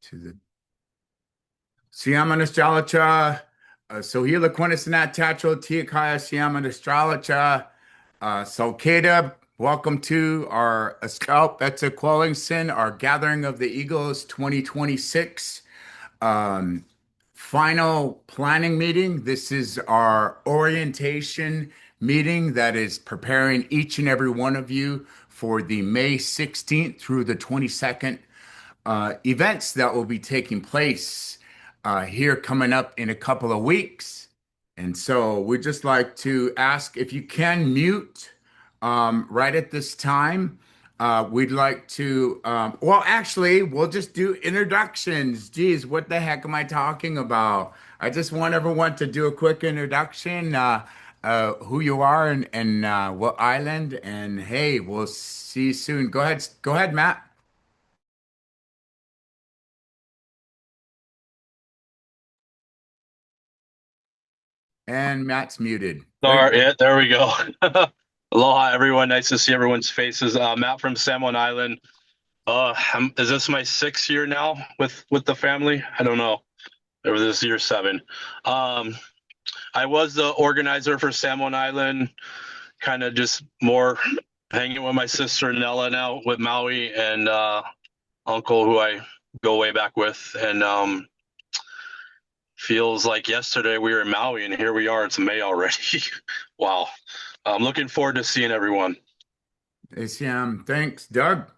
to the Siama Nostralacha, Sohila Quinisanat Tacho Tiakaya Siama Nostralacha, Salkeda. Welcome to our Ascalp Betza Quellingson, our Gathering of the Eagles 2026 final planning meeting. This is our orientation meeting that is preparing each and every one of you for the May 16th through the 22nd events that will be taking place here coming up in a couple of weeks. And so we'd just like to ask if you can mute right at this time. We'd like to, well, actually, we'll just do introductions. Geez, what the heck am I talking about? I just want everyone to do a quick introduction, who you are and what island. And hey, we'll see you soon. Go ahead, Matt. And Matt's muted. There you Sorry, go. yeah, there we go. Aloha, everyone. Nice to see everyone's faces. Matt from San Juan Island. Is this my sixth year now with the family? I don't know. Or this is year seven. Um, I was the organizer for San Juan Island, kind of just more hanging with my sister Nella now with Maui and uncle who I go way back with. And feels like yesterday we were in Maui and here we are. It's May already. Wow. I'm looking forward to seeing everyone. Hey, Sam. Thanks, Doug.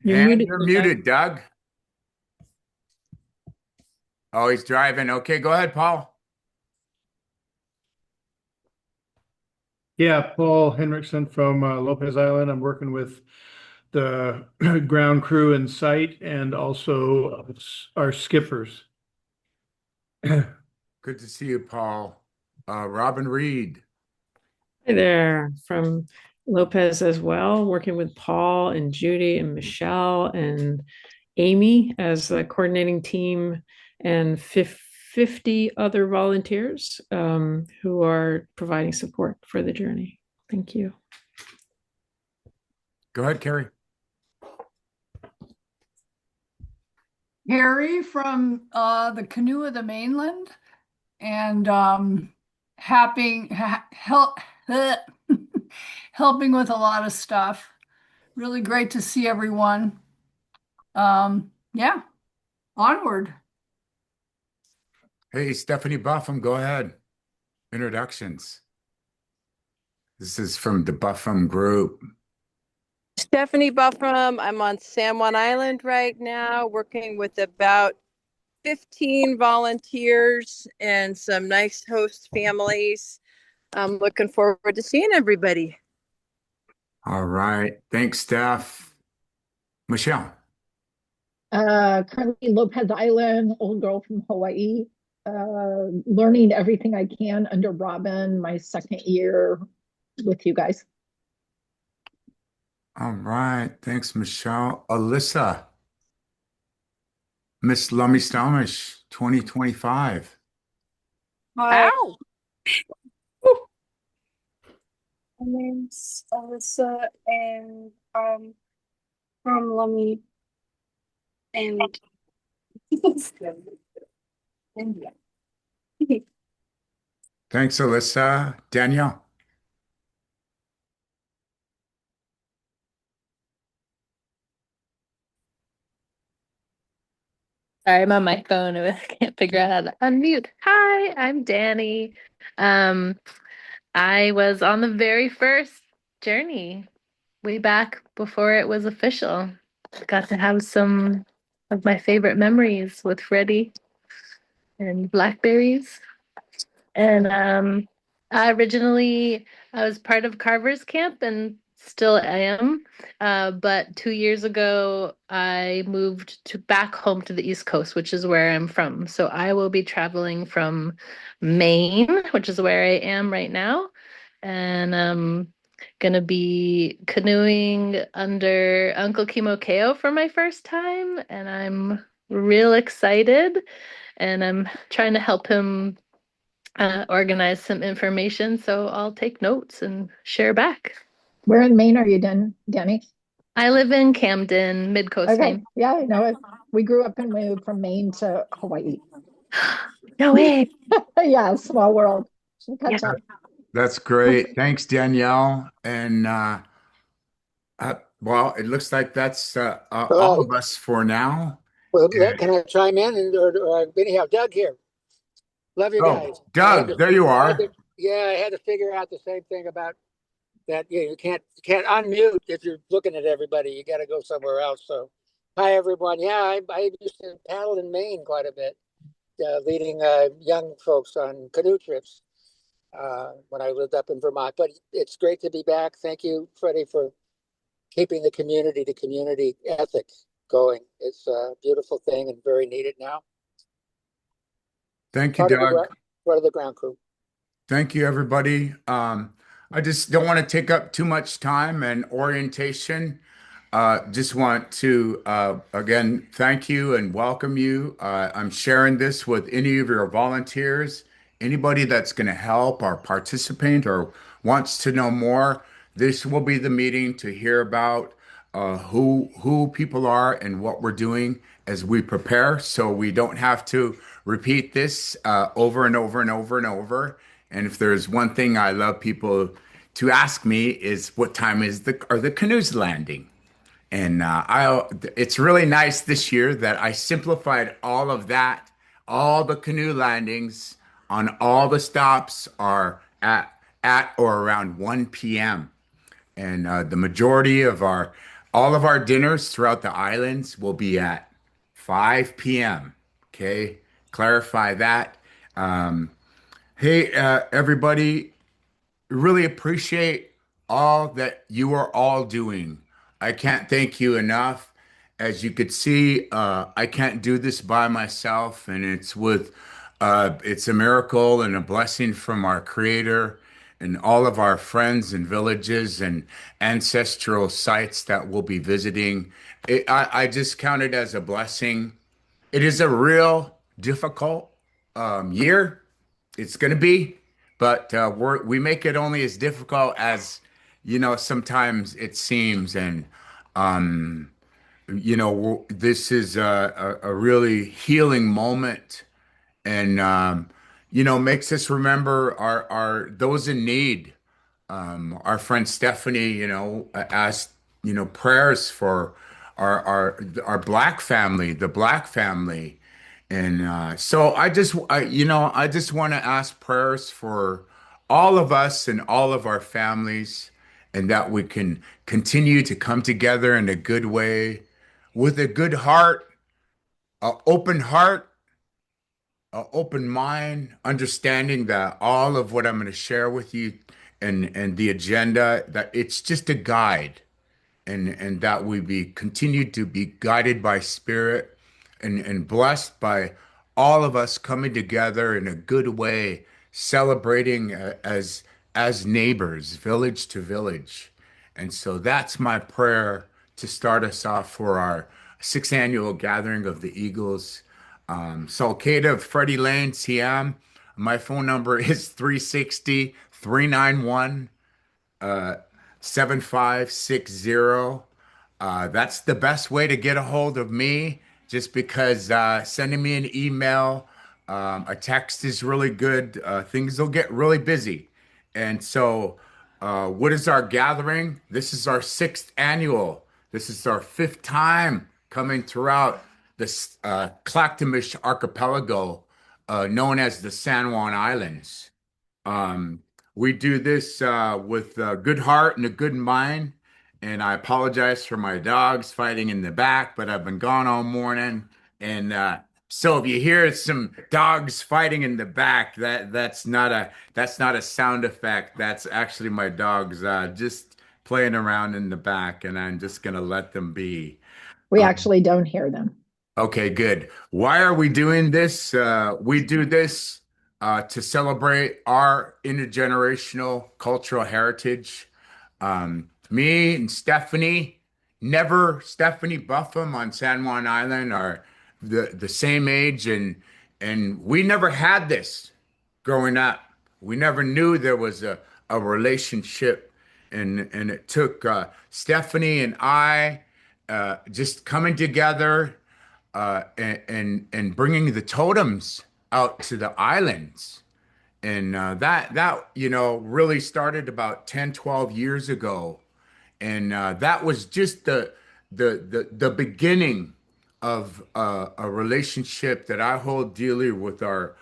You're And muted, you're Doug. muted, Doug. Oh, he's driving. Okay, go ahead, Paul. Yeah, Paul Henriksen from Lopez Island. I'm working with the ground crew and site and also our skippers. Good to see you, Paul. Robin Reed. Hi there, from Lopez as well, working with Paul and Judy and Michelle and Amy as the coordinating team and 50 other volunteers who are providing support for the journey. Thank you. Go ahead, Carrie. Harry from the Canoe of the Mainland and help helping with a lot of stuff. Really great to see everyone. Yeah, onward. Hey, Stephanie Buffum, go ahead. Introductions. This is from the Buffum Group. Stephanie Buffram. I'm on San Juan Island right now, working with about 15 volunteers and some nice host families. I'm looking forward to seeing everybody. All right. Thanks, Steph. Michelle. Currently Lopez Island, old girl from Hawaii, learning everything I can under Robin, my second year with you guys. All right. Thanks, Michelle. Alyssa. Miss Lummy Stomish, 2025. Hi, Ow! my name's Alyssa, and I'm from Lummi and India. Thanks, Alyssa. Danielle. Sorry, I'm on my phone. I can't figure out how to unmute. Hi, I'm Danny. Um, I was on the very first journey way back before it was official. Got to have some of my favorite memories with Freddie and blackberries. And I was part of Carver's Camp and still am. But 2 years ago, I moved to back home to the East Coast, which is where I'm from. So I will be traveling from Maine, which is where I am right now, and gonna be canoeing under Uncle Kimokeo for my first time, and I'm real excited. And I'm trying to help him organize some information. So I'll take notes and share back. Where in Maine are you, Denny? I live in Camden, Mid-Coast Okay, Maine. yeah, I know it. We grew up and moved from Maine to Hawaii. No way. Yeah, small world. We'll Yeah. catch up. That's great. Thanks, Danielle. And well, it looks like that's all of us for now. Well, Yeah. can I chime in? Or anyhow, Doug here. Love you Oh, guys. Doug, there you are. Yeah, I had to figure out the same thing about that. Yeah, you can't unmute if you're looking at everybody. You got to go somewhere else. So, hi everyone. Yeah, I used to paddle in Maine quite a bit, leading young folks on canoe trips when I lived up in Vermont. But it's great to be back. Thank you, Freddie, for keeping the community to community ethic going. It's a beautiful thing and very needed now. Thank you, Part of the Doug. part of the ground crew. Thank you, everybody. I just don't want to take up too much time and orientation. Just want to again thank you and welcome you. I'm sharing this with any of your volunteers, anybody that's going to help or participate or wants to know more. This will be the meeting to hear about who people are and what we're doing as we prepare, so we don't have to repeat this over and over and over and over. And if there's one thing I love people to ask me is what time are the canoes landing? And it's really nice this year that I simplified all of that. All the canoe landings on all the stops are at or around 1 p.m. And the majority of all of our dinners throughout the islands will be at 5 p.m. Okay, clarify that. Hey, everybody, really appreciate all that you are all doing. I can't thank you enough. As you could see, I can't do this by myself, and it's a miracle and a blessing from our Creator and all of our friends and villages and ancestral sites that we'll be visiting. I just count it as a blessing. It is a real difficult year. It's going to be, but we make it only as difficult as sometimes it seems. And this is a really healing moment, and makes us remember our those in need. Our friend Stephanie, asked prayers for our Black family, the Black family. And so I just want to ask prayers for all of us and all of our families, and that we can continue to come together in a good way, with a good heart, heart, an open mind, understanding that all of what I'm going to share with you and the agenda, that it's just a guide, and that we be continued to be guided by spirit and blessed by all of us coming together in a good way, celebrating as neighbors, village to village. And so that's my prayer to start us off for our sixth annual gathering of the Eagles. Salceda, Freddie Lane, CM. My phone number is 360 391 7560. That's the best way to get a hold of me, just because sending me an email, a text is really good. Things will get really busy. And so, what is our gathering? This is our sixth annual. This is our fifth time coming throughout this Clackamas archipelago, known as the San Juan Islands. We do this with a good heart and a good mind. And I apologize for my dogs fighting in the back, but I've been gone all morning. And so if you hear some dogs fighting in the back, that's not a sound effect. That's actually my dogs just playing around in the back, and I'm just gonna let them be. We actually don't hear them. Okay, good. Why are we doing this? We do this to celebrate our intergenerational cultural heritage. Me and Stephanie Buffum on San Juan Island are the same age, and we never had this. growing up. We never knew there was a relationship, and it took Stephanie and I just coming together and bringing the totems out to the islands. And that really started about 10, 12 years ago. And that was just the beginning of a relationship that I hold dearly with our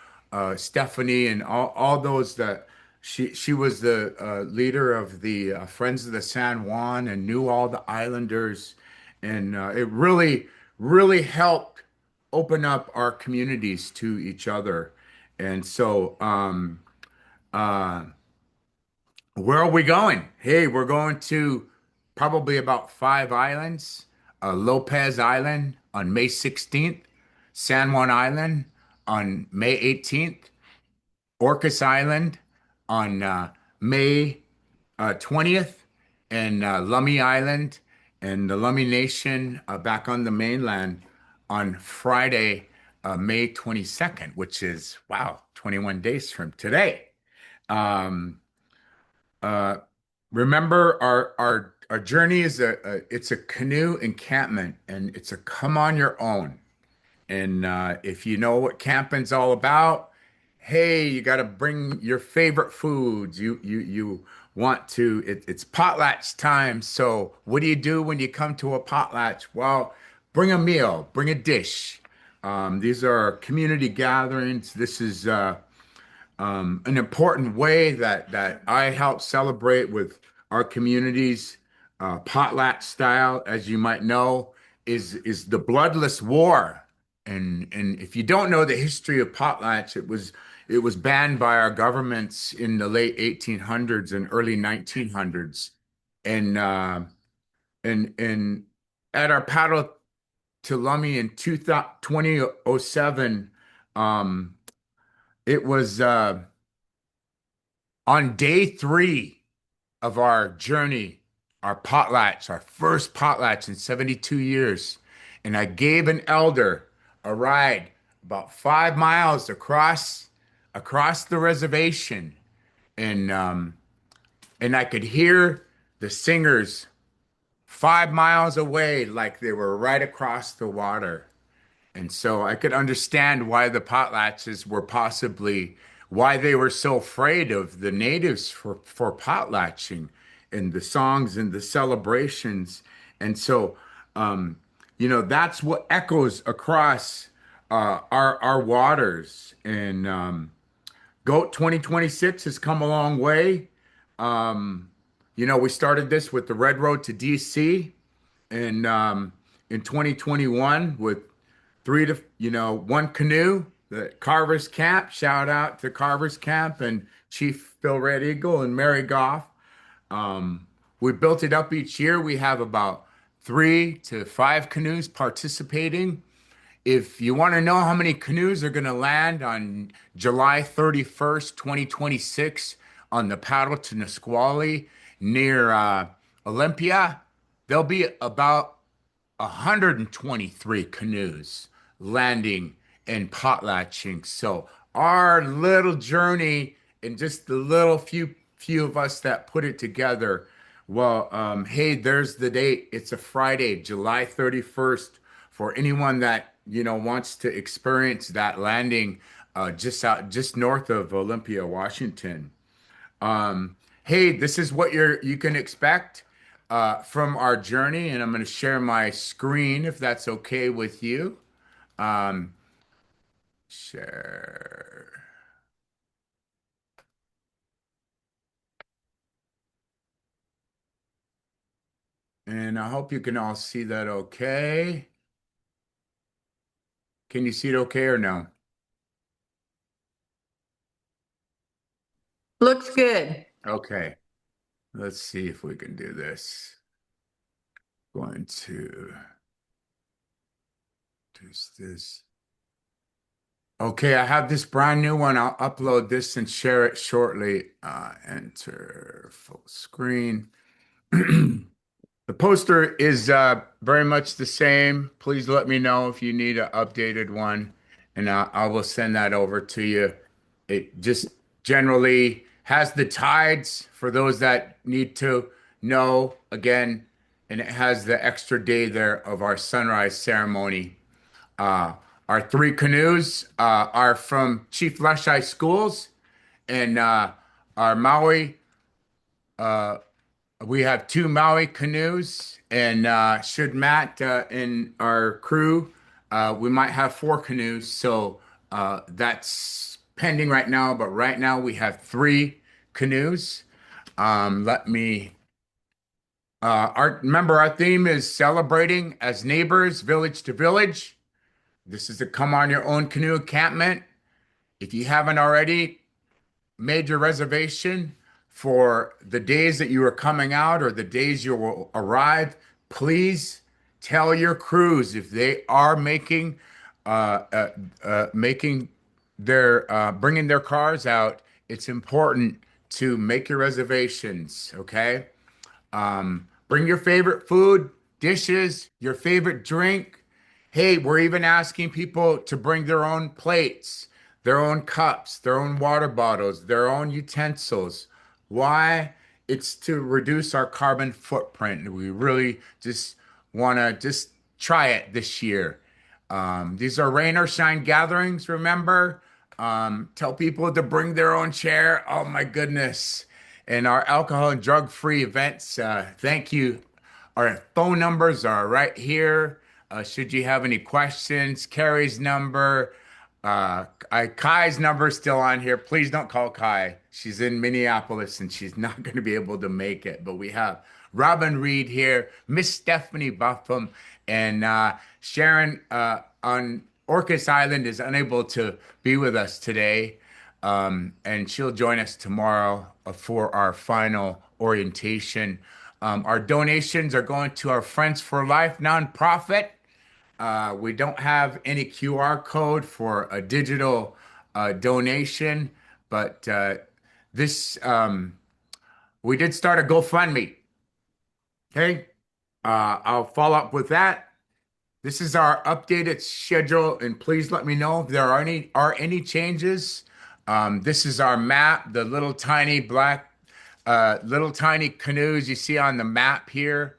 Stephanie and all those that she was the leader of the Friends of the San Juan and knew all the islanders, and it really helped open up our communities to each other. And so uh, where are we going? Hey, we're going to probably about 5 islands. Lopez Island on May 16th, San Juan Island on May 18th, Orcas Island on May 20th, and Lummi Island and the Lummi Nation back on the mainland on Friday, May 22nd, which is, wow, 21 days from today. Um, uh, Remember, our journey is it's a canoe encampment, and it's a come on your own. And if you know what camping's all about, hey, you got to bring your favorite foods. You want to. It's potlatch time. So what do you do when you come to a potlatch? Well, bring a meal, bring a dish. These are community gatherings. This is an important way that I help celebrate with our communities. Potlatch style, as you might know, is the bloodless war. And if you don't know the history of potlatch, it was banned by our governments in the late 1800s and early 1900s. And and at our paddle to Lummi in 2007, it was on day 3 of our journey, our potlatch, our first potlatch in 72 years. And I gave an elder a ride about 5 miles across the reservation. And I could hear the singers 5 miles away, like they were right across the water. And so I could understand why the potlatches were possibly why they were so afraid of the natives for potlatching and the songs and the celebrations. And so, that's what echoes across our waters. And GOAT 2026 has come a long way. We started this with the Red Road to DC, and in 2021 with one canoe, the Carver's Camp. Shout out to Carver's Camp and Chief Phil Red Eagle and Mary Goff. We built it up each year. We have about 3 to 5 canoes participating. If you want to know how many canoes are going to land on July 31st, 2026 on the paddle to Nisqually near Olympia, there'll be about 123 canoes landing and potlatching. So our little journey and just the little few of us that put it together. Well, hey, there's the date. It's a Friday, July 31st, for anyone that wants to experience that landing just north of Olympia, Washington. Hey, this is what you can expect from our journey, and I'm going to share my screen if that's okay with you. Share. And I hope you can all see that okay. Can you see it okay or no? Looks good. Okay. Let's see if we can do this. Going to do this. Okay, I have this brand new one. I'll upload this and share it shortly. Enter full screen. The poster is very much the same. Please let me know if you need an updated one, and I will send that over to you. It just generally has the tides for those that need to know again, and it has the extra day there of our sunrise ceremony. Uh, our three canoes are from Chief Lushai Schools, and our Maui. We have two Maui canoes, and should Matt in our crew, we might have four canoes. So that's pending right now, but right now we have three canoes. Let me. Our theme is celebrating as neighbors, village to village. This is a come on your own canoe encampment. If you haven't already, made your reservation for the days that you are coming out or the days you will arrive, please tell your crews if they are making their bringing their cars out. It's important to make your reservations. Okay. Bring your favorite food, dishes, your favorite drink. Hey, we're even asking people to bring their own plates, their own cups, their own water bottles, their own utensils. Why? It's to reduce our carbon footprint. We really just want to just try it this year. These are rain or shine gatherings, remember? Tell people to bring their own chair. Oh my goodness. And our alcohol and drug free events, thank you. Our phone numbers are right here. Should you have any questions, Carrie's number, Kai's number is still on here. Please don't call Kai. She's in Minneapolis and she's not going to be able to make it. But we have Robin Reed here, Miss Stephanie Buffum, and Sharon on Orcas Island is unable to be with us today. And she'll join us tomorrow for our final orientation. Our donations are going to our Friends for Life nonprofit. We don't have any QR code for a digital donation, but this we did start a GoFundMe. Okay, I'll follow up with that. This is our updated schedule, and please let me know if there are any changes. This is our map, the little tiny little tiny canoes you see on the map here.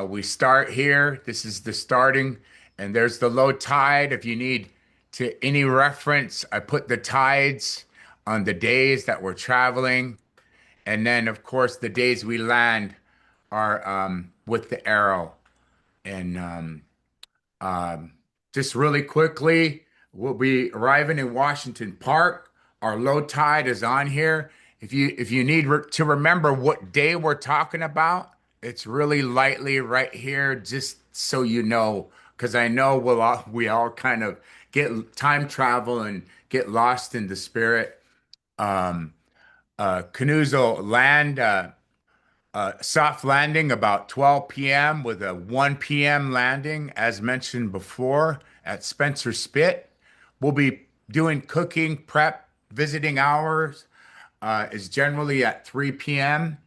We start here. This is the starting, and there's the low tide. If you need to any reference, I put the tides on the days that we're traveling, and then of course the days we land are with the arrow. And just really quickly, we'll be arriving in Washington Park. Our low tide is on here. If you need to remember what day we're talking about, it's really lightly right here, just so you know, because I know we all kind of get time travel and get lost in the spirit. Canoes will land soft landing about 12 p.m. with a 1 p.m. landing, as mentioned before, at Spencer Spit. We'll be doing cooking prep. Visiting hours is generally at 3 p.m.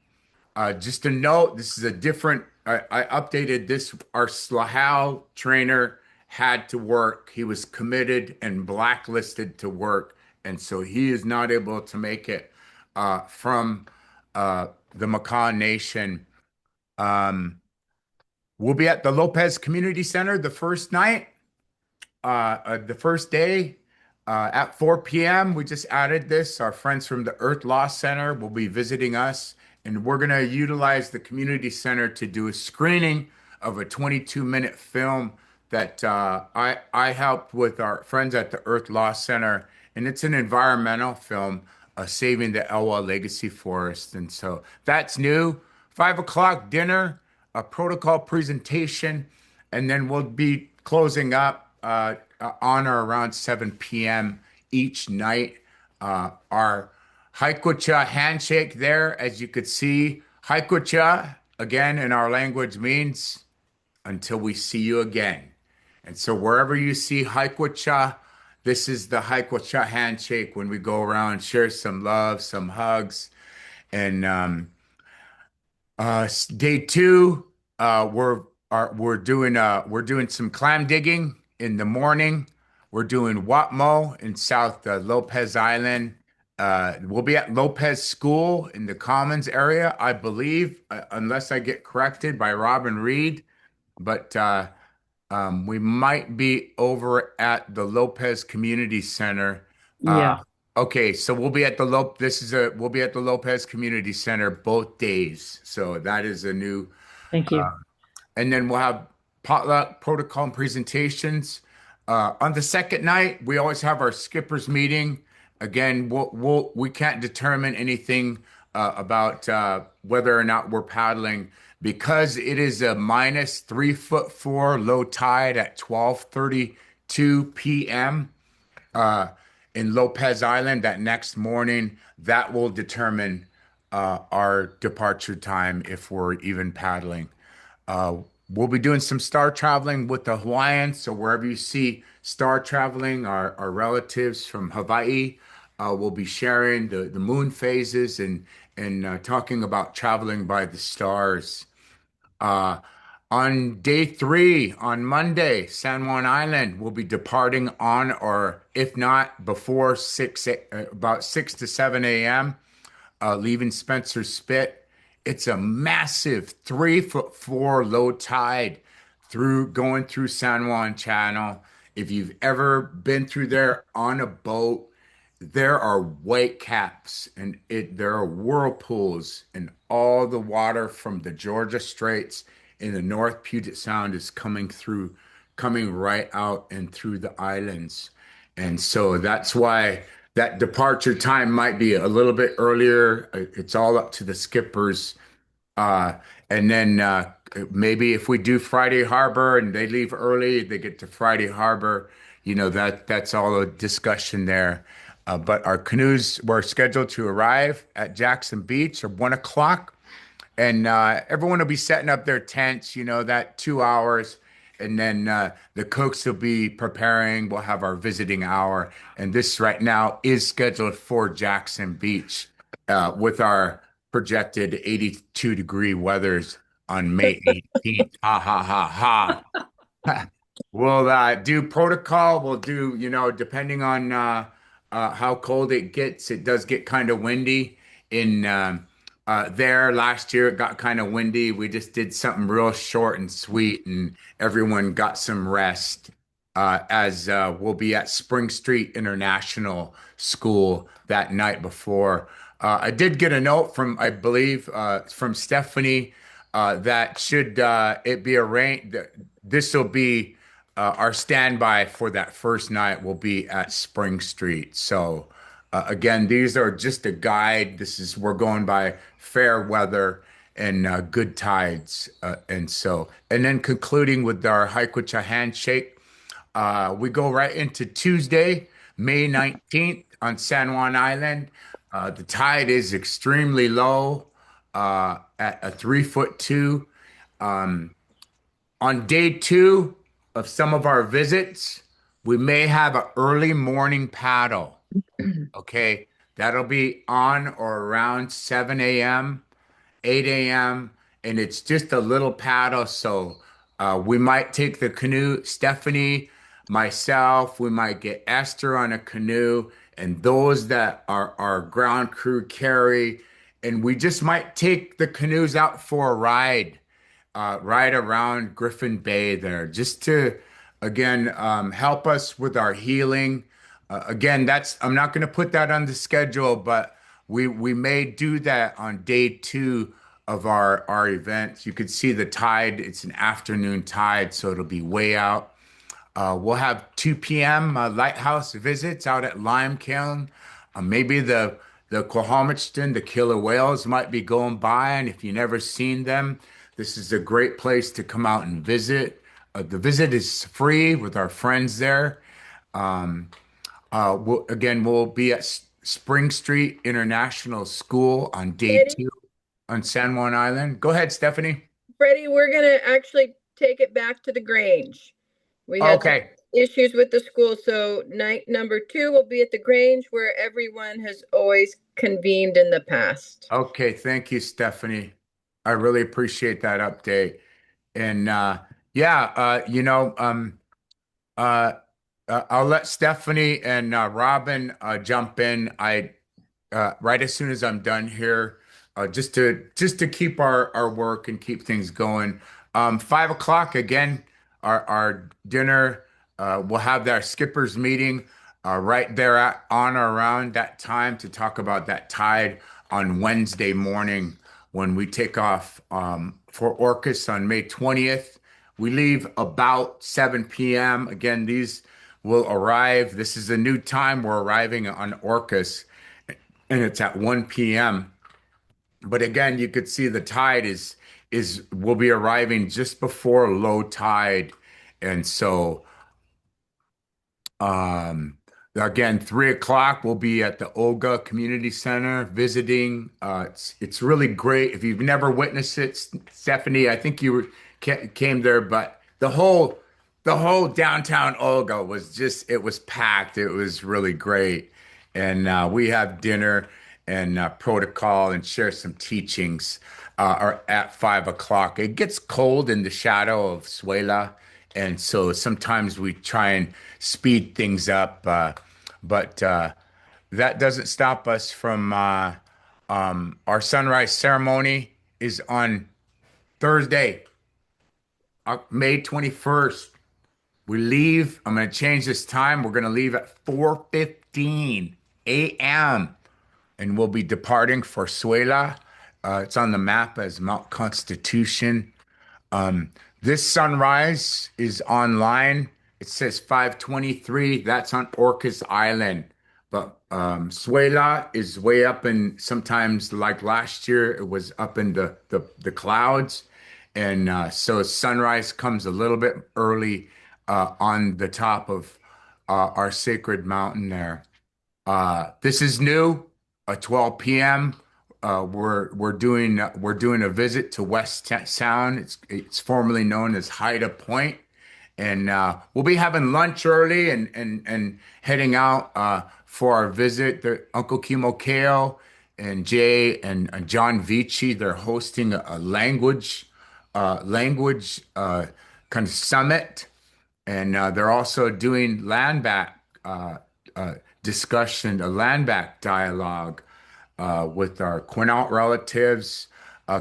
Just a note, this is a different, I updated this. Our Slahal trainer had to work. He was committed and blacklisted to work. And so he is not able to make it from the Makah Nation. We'll be at the Lopez Community Center the first night, the first day. At 4 p.m., we just added this. Our friends from the Earth Law Center will be visiting us, and we're going to utilize the community center to do a screening of a 22-minute film that I helped with our friends at the Earth Law Center, and it's an environmental film saving the Elwha Legacy Forest. And so that's new. 5 o'clock dinner, a protocol presentation, and then we'll be closing up on or around 7 p.m. each night. Our Haikucha handshake there, as you could see, Haikucha, again, in our language means until we see you again. And so wherever you see Haikucha, this is the Haikucha handshake when we go around, share some love, some hugs. And day two, we're doing some clam digging in the morning. We're doing Watmo in South Lopez Island. we'll be at Lopez School in the Commons area, I believe, unless I get corrected by Robin Reed. But we might be over at the Lopez Community Center. Yeah, Okay, so we'll be at the Lopez Community Center both days. So that is a new, thank you. and then we'll have potluck protocol and presentations. On the second night, we always have our skippers meeting. Again, we can't determine anything about whether or not we're paddling because it is a -3'4" low tide at 12:32 p.m. In Lopez Island that next morning. That will determine our departure time if we're even paddling. Uh, we'll be doing some star traveling with the Hawaiians. So wherever you see star traveling, our relatives from Hawaii will be sharing the moon phases and talking about traveling by the stars. Uh, on day three, on Monday, San Juan Island will be departing on, or if not, before about 6 to 7 a.m., leaving Spencer Spit. It's a massive 3'4" low tide going through San Juan Channel. If you've ever been through there on a boat, there are white caps and there are whirlpools, and all the water from the Georgia Straits in the North Puget Sound is coming right out and through the islands. And so that's why that departure time might be a little bit earlier. It's all up to the skippers. Uh, and then maybe if we do Friday Harbor and they leave early, they get to Friday Harbor. That's all a discussion there. But our canoes were scheduled to arrive at Jackson Beach at 1 o'clock, and everyone will be setting up their tents. That 2 hours, and then the cooks will be preparing. We'll have our visiting hour, and this right now is scheduled for Jackson Beach with our projected 82-degree weathers on May 18th. Ha ha ha ha. We'll do protocol. We'll do, depending on how cold it gets, it does get kind of windy in there. Last year, it got kind of windy. We just did something real short and sweet, and everyone got some rest as we'll be at Spring Street International School that night before. I did get a note from, I believe, from Stephanie that should it be arranged, this will be our standby for that first night will be at Spring Street. So again, these are just a guide. We're going by fair weather and good tides. And then concluding with our Haikucha handshake, we go right into Tuesday, May 19th on San Juan Island. The tide is extremely low at a 3'2". On day two of some of our visits, we may have an early morning paddle. Okay, that'll be on or around 7 a.m., 8 a.m., and it's just a little paddle. So we might take the canoe, Stephanie, myself, we might get Esther on a canoe, and those that are our ground crew carry, and we just might take the canoes out for a ride right around Griffin Bay there, just to, again, help us with our healing. Again, I'm not going to put that on the schedule, but we may do that on day two of our event. You could see the tide. It's an afternoon tide, so it'll be way out. We'll have 2 p.m. Lighthouse visits out at Lime Kiln. Maybe the Quahomicton, the killer whales might be going by, and if you've never seen them, this is a great place to come out and visit. The visit is free with our friends there. We'll be at Spring Street International School on day Freddie? two on San Juan Island. Go ahead, Stephanie. Freddie, we're gonna actually take it back to the Grange. We had some Okay. issues with the school, so night number 2 will be at the Grange where everyone has always convened in the past. Okay. Thank you, Stephanie. I really appreciate that update. And I'll let Stephanie and Robin jump in. right as soon as I'm done here, just to keep our work and keep things going. 5 o'clock again, our dinner. We'll have our skippers meeting right there on or around that time to talk about that tide on Wednesday morning when we take off for Orcas on May 20th. We leave about 7 p.m. Again, these will arrive. This is a new time we're arriving on Orcas, and it's at 1 p.m. But again, you could see the tide is will be arriving just before low tide. And so um, again, 3 o'clock, we'll be at the Olga Community Center visiting. It's really great. If you've never witnessed it, Stephanie, I think came there, but the whole downtown Olga was just it was packed. It was really great, and we have dinner and protocol and share some teachings are at 5 o'clock. It gets cold in the shadow of Suela, and so sometimes we try and speed things up, but that doesn't stop us from our sunrise ceremony is on Thursday, May 21st. We leave. I'm going to change this time. We're going to leave at 4:15 a.m. and we'll be departing for Suela. It's on the map as Mount Constitution. This sunrise is online. It says 5:23. That's on Orcas Island. But Suela is way up in sometimes like last year, it was up in the clouds. And so sunrise comes a little bit early on the top of our sacred mountain there. This is new, 12 p.m. We're doing a visit to West Sound. It's formerly known as Haida Point, and we'll be having lunch early and heading out for our visit. Uncle Kimo Kale and Jay and John Vici, they're hosting a language kind of summit, and they're also doing land back discussion, a land back dialogue with our Quinault relatives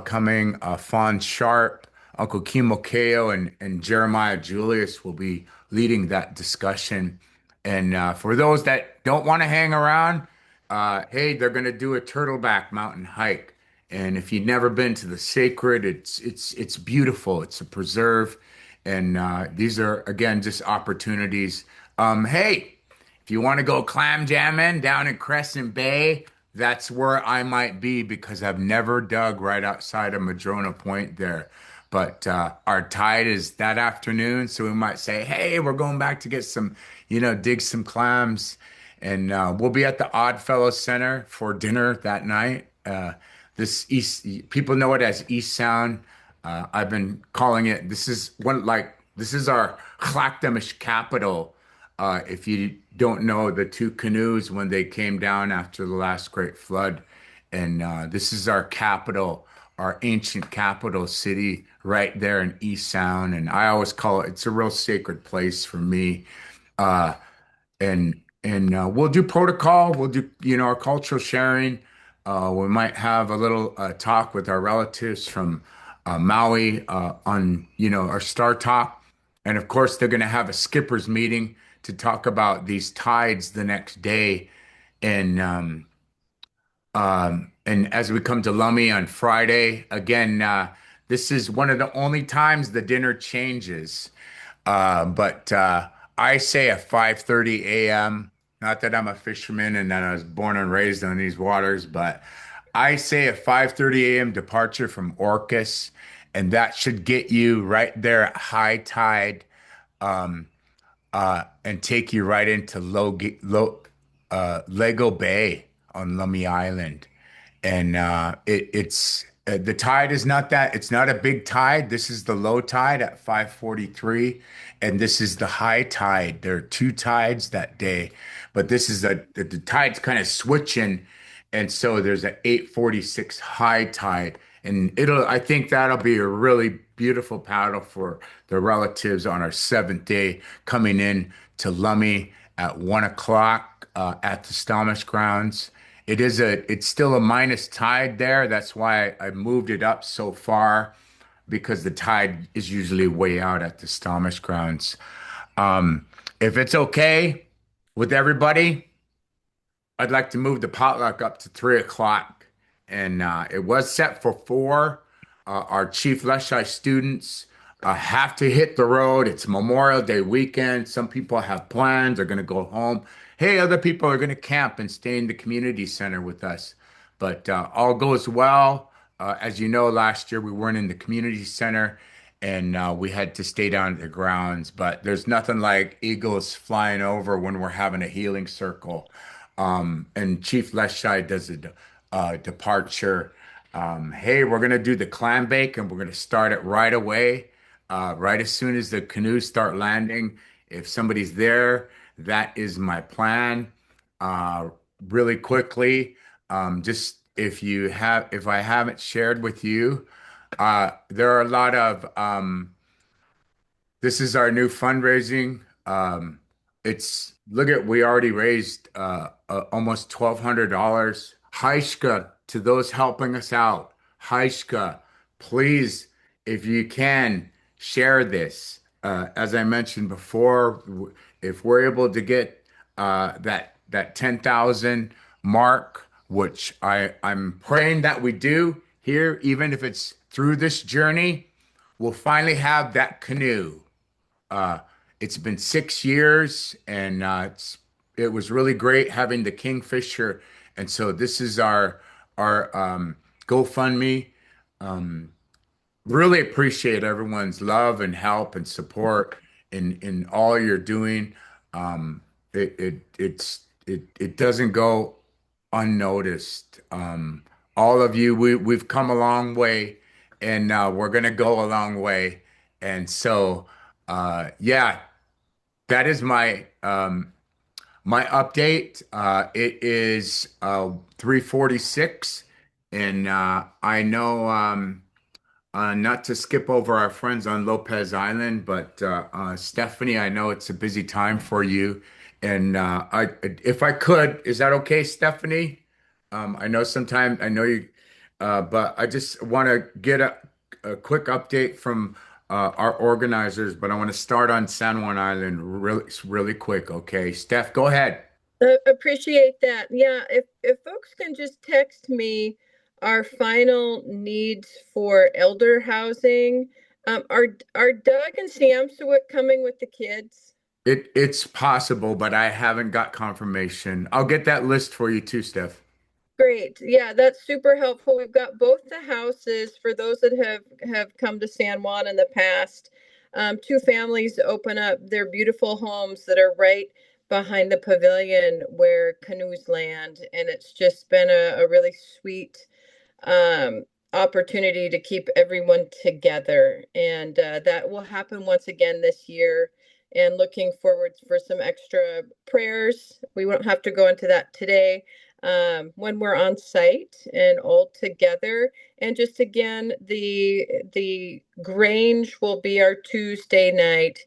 coming. Fawn Sharp, Uncle Kimo Keo, and Jeremiah Julius will be leading that discussion. And for those that don't want to hang around, hey, they're going to do a Turtleback Mountain hike. And if you've never been to the sacred, it's beautiful. It's a preserve, and these are again just opportunities. Hey, if you want to go clam jamming down in Crescent Bay, that's where I might be because I've never dug right outside of Madrona Point there. But our tide is that afternoon, so we might say, hey, we're going back to get some, dig some clams. And we'll be at the Oddfellow Center for dinner that night. This East, people know it as East Sound. I've been calling it, this is our Clackamas capital. If you don't know the two canoes when they came down after the last great flood. And this is our capital, our ancient capital city right there in East Sound. And I always call it's a real sacred place for me. And we'll do protocol. We'll do, our cultural sharing. We might have a little talk with our relatives from Maui on, our Star Talk. And of course, they're going to have a skippers meeting to talk about these tides the next day. And as we come to Lummi on Friday, again, this is one of the only times the dinner changes. But I say at 5:30 a.m. Not that I'm a fisherman and that I was born and raised on these waters, but I say a 5:30 a.m. departure from Orcas, and that should get you right there at high tide, and take you right into Lego Bay on Lummi Island. And it's the tide is not that, it's not a big tide. This is the low tide at 5:43, and this is the high tide. There are two tides that day, but this is the tide's kind of switching, and so there's an 8:46 high tide, and I think that'll be a really beautiful paddle for the relatives on our seventh day coming in to Lummi at 1 o'clock at the Stomach grounds. It's still a minus tide there. That's why I moved it up so far because the tide is usually way out at the Stomach grounds. If it's okay with everybody, I'd like to move the potluck up to 3 o'clock. And it was set for 4. Our Chief Leshai students have to hit the road. It's Memorial Day weekend. Some people have plans, are going to go home. Hey, other people are going to camp and stay in the community center with us. But all goes well. As you know, last year we weren't in the community center and we had to stay down at the grounds. But there's nothing like eagles flying over when we're having a healing circle. And Chief Leshai does a departure. Hey, we're gonna do the clam bake, and we're gonna start it right away, right as soon as the canoes start landing. If somebody's there, that is my plan. Uh, Really quickly, just if I haven't shared with you, there are a lot of this is our new fundraising. It's look at we already raised almost $1,200. Haishka to those helping us out. Haishka, please, if you can, share this. As I mentioned before, if we're able to get that 10,000 mark, which I'm praying that we do here, even if it's through this journey, we'll finally have that canoe. Uh, it's been 6 years, and it was really great having the Kingfisher. And so this is our GoFundMe. Um, Really appreciate everyone's love and help and support in all you're doing. It doesn't go unnoticed. All of you, we've come a long way, and we're gonna go a long way. And so, yeah, that is my update. It is 3:46, and I know. Not to skip over our friends on Lopez Island, but Stephanie, I know it's a busy time for you, and if I could, is that okay, Stephanie? I know sometimes I know you, but I just want to get a quick update from our organizers, but I want to start on San Juan Island really quick. Okay, Steph, go ahead. Appreciate that. Yeah, if folks can just text me our final needs for elder housing. Are Doug and Sam Swick coming with the kids? It's possible, but I haven't got confirmation. I'll get that list for you too, Steph. Great. Yeah, that's super helpful. We've got both the houses for those that have come to San Juan in the past. 2 families open up their beautiful homes that are right behind the pavilion where canoes land, and it's just been a really sweet opportunity to keep everyone together. And that will happen once again this year. And looking forward for some extra prayers. We won't have to go into that today when we're on site and all together. And just again, the Grange will be our Tuesday night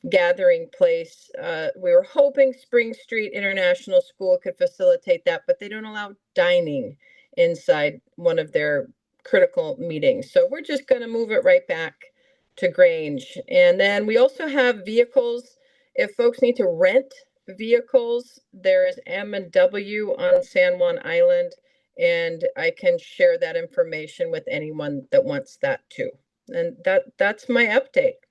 gathering place. We were hoping Spring Street International School could facilitate that, but they don't allow dining inside one of their critical meetings. So we're just going to move it right back to Grange. And then we also have vehicles. If folks need to rent vehicles, there is M&W on San Juan Island, and I can share that information with anyone that wants that too. And that's my update.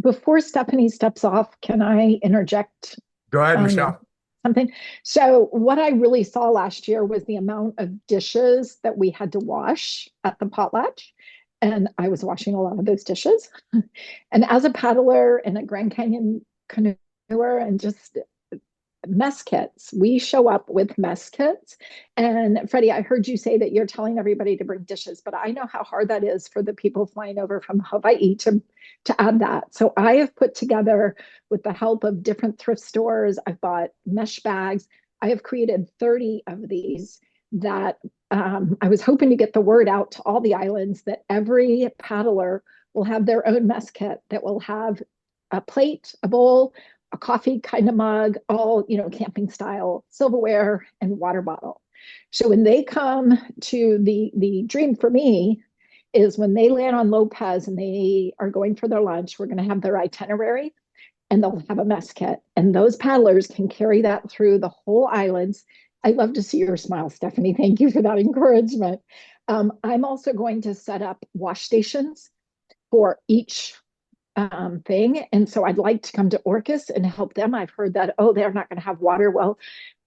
Before Stephanie steps off, can I interject? Go ahead, Michelle. Something. So what I really saw last year was the amount of dishes that we had to wash at the potlatch. And I was washing a lot of those dishes. And as a paddler and a Grand Canyon canoeer and just mess kits, we show up with mess kits. And Freddie, I heard you say that you're telling everybody to bring dishes, but I know how hard that is for the people flying over from Hawaii to add that. So I have put together, with the help of different thrift stores, I've bought mesh bags. I have created 30 of these that I was hoping to get the word out to all the islands that every paddler will have their own mess kit that will have a plate, a bowl, a coffee kind of mug, all, camping style silverware and water bottle. So when they come to the dream for me is when they land on Lopez and they are going for their lunch, we're going to have their itinerary and they'll have a mess kit. And those paddlers can carry that through the whole islands. I love to see your smile, Stephanie. Thank you for that encouragement. I'm also going to set up wash stations for each thing. And so I'd like to come to Orcas and help them. I've heard that, oh, they're not going to have water. Well,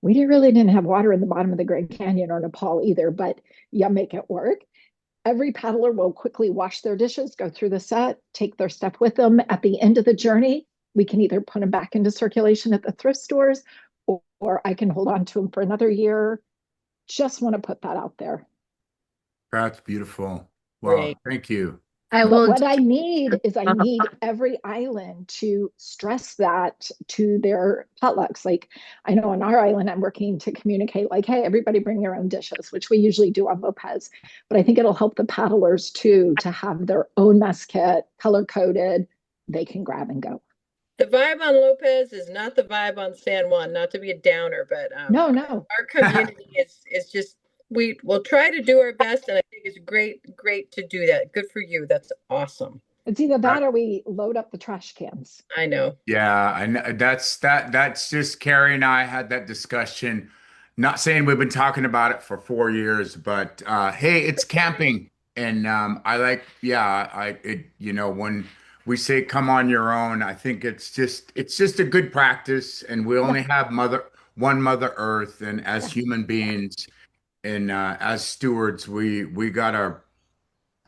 we really didn't have water in the bottom of the Grand Canyon or Nepal either, but you make it work. Every paddler will quickly wash their dishes, go through the set, take their stuff with them. At the end of the journey, we can either put them back into circulation at the thrift stores, or I can hold on to them for another year. Just want to put that out there. That's beautiful. Well, Great. thank you. I But will. what I need is I need every island to stress that to their potlucks. Like I know on our island, I'm working to communicate like, hey, everybody bring your own dishes, which we usually do on Lopez. But I think it'll help the paddlers too to have their own mess kit, color coded. They can grab and go. The vibe on Lopez is not the vibe on San Juan, not to be a downer, but No. our community is just, we will try to do our best, and I think it's great to do that. Good for you. That's awesome. It's either that or we load up the trash cans. I know. Yeah, I know that's just Carrie and I had that discussion. Not saying we've been talking about it for 4 years, but hey, it's camping. And when we say come on your own, I think it's just a good practice. And we only have one Mother Earth, and as human beings and as stewards, we gotta,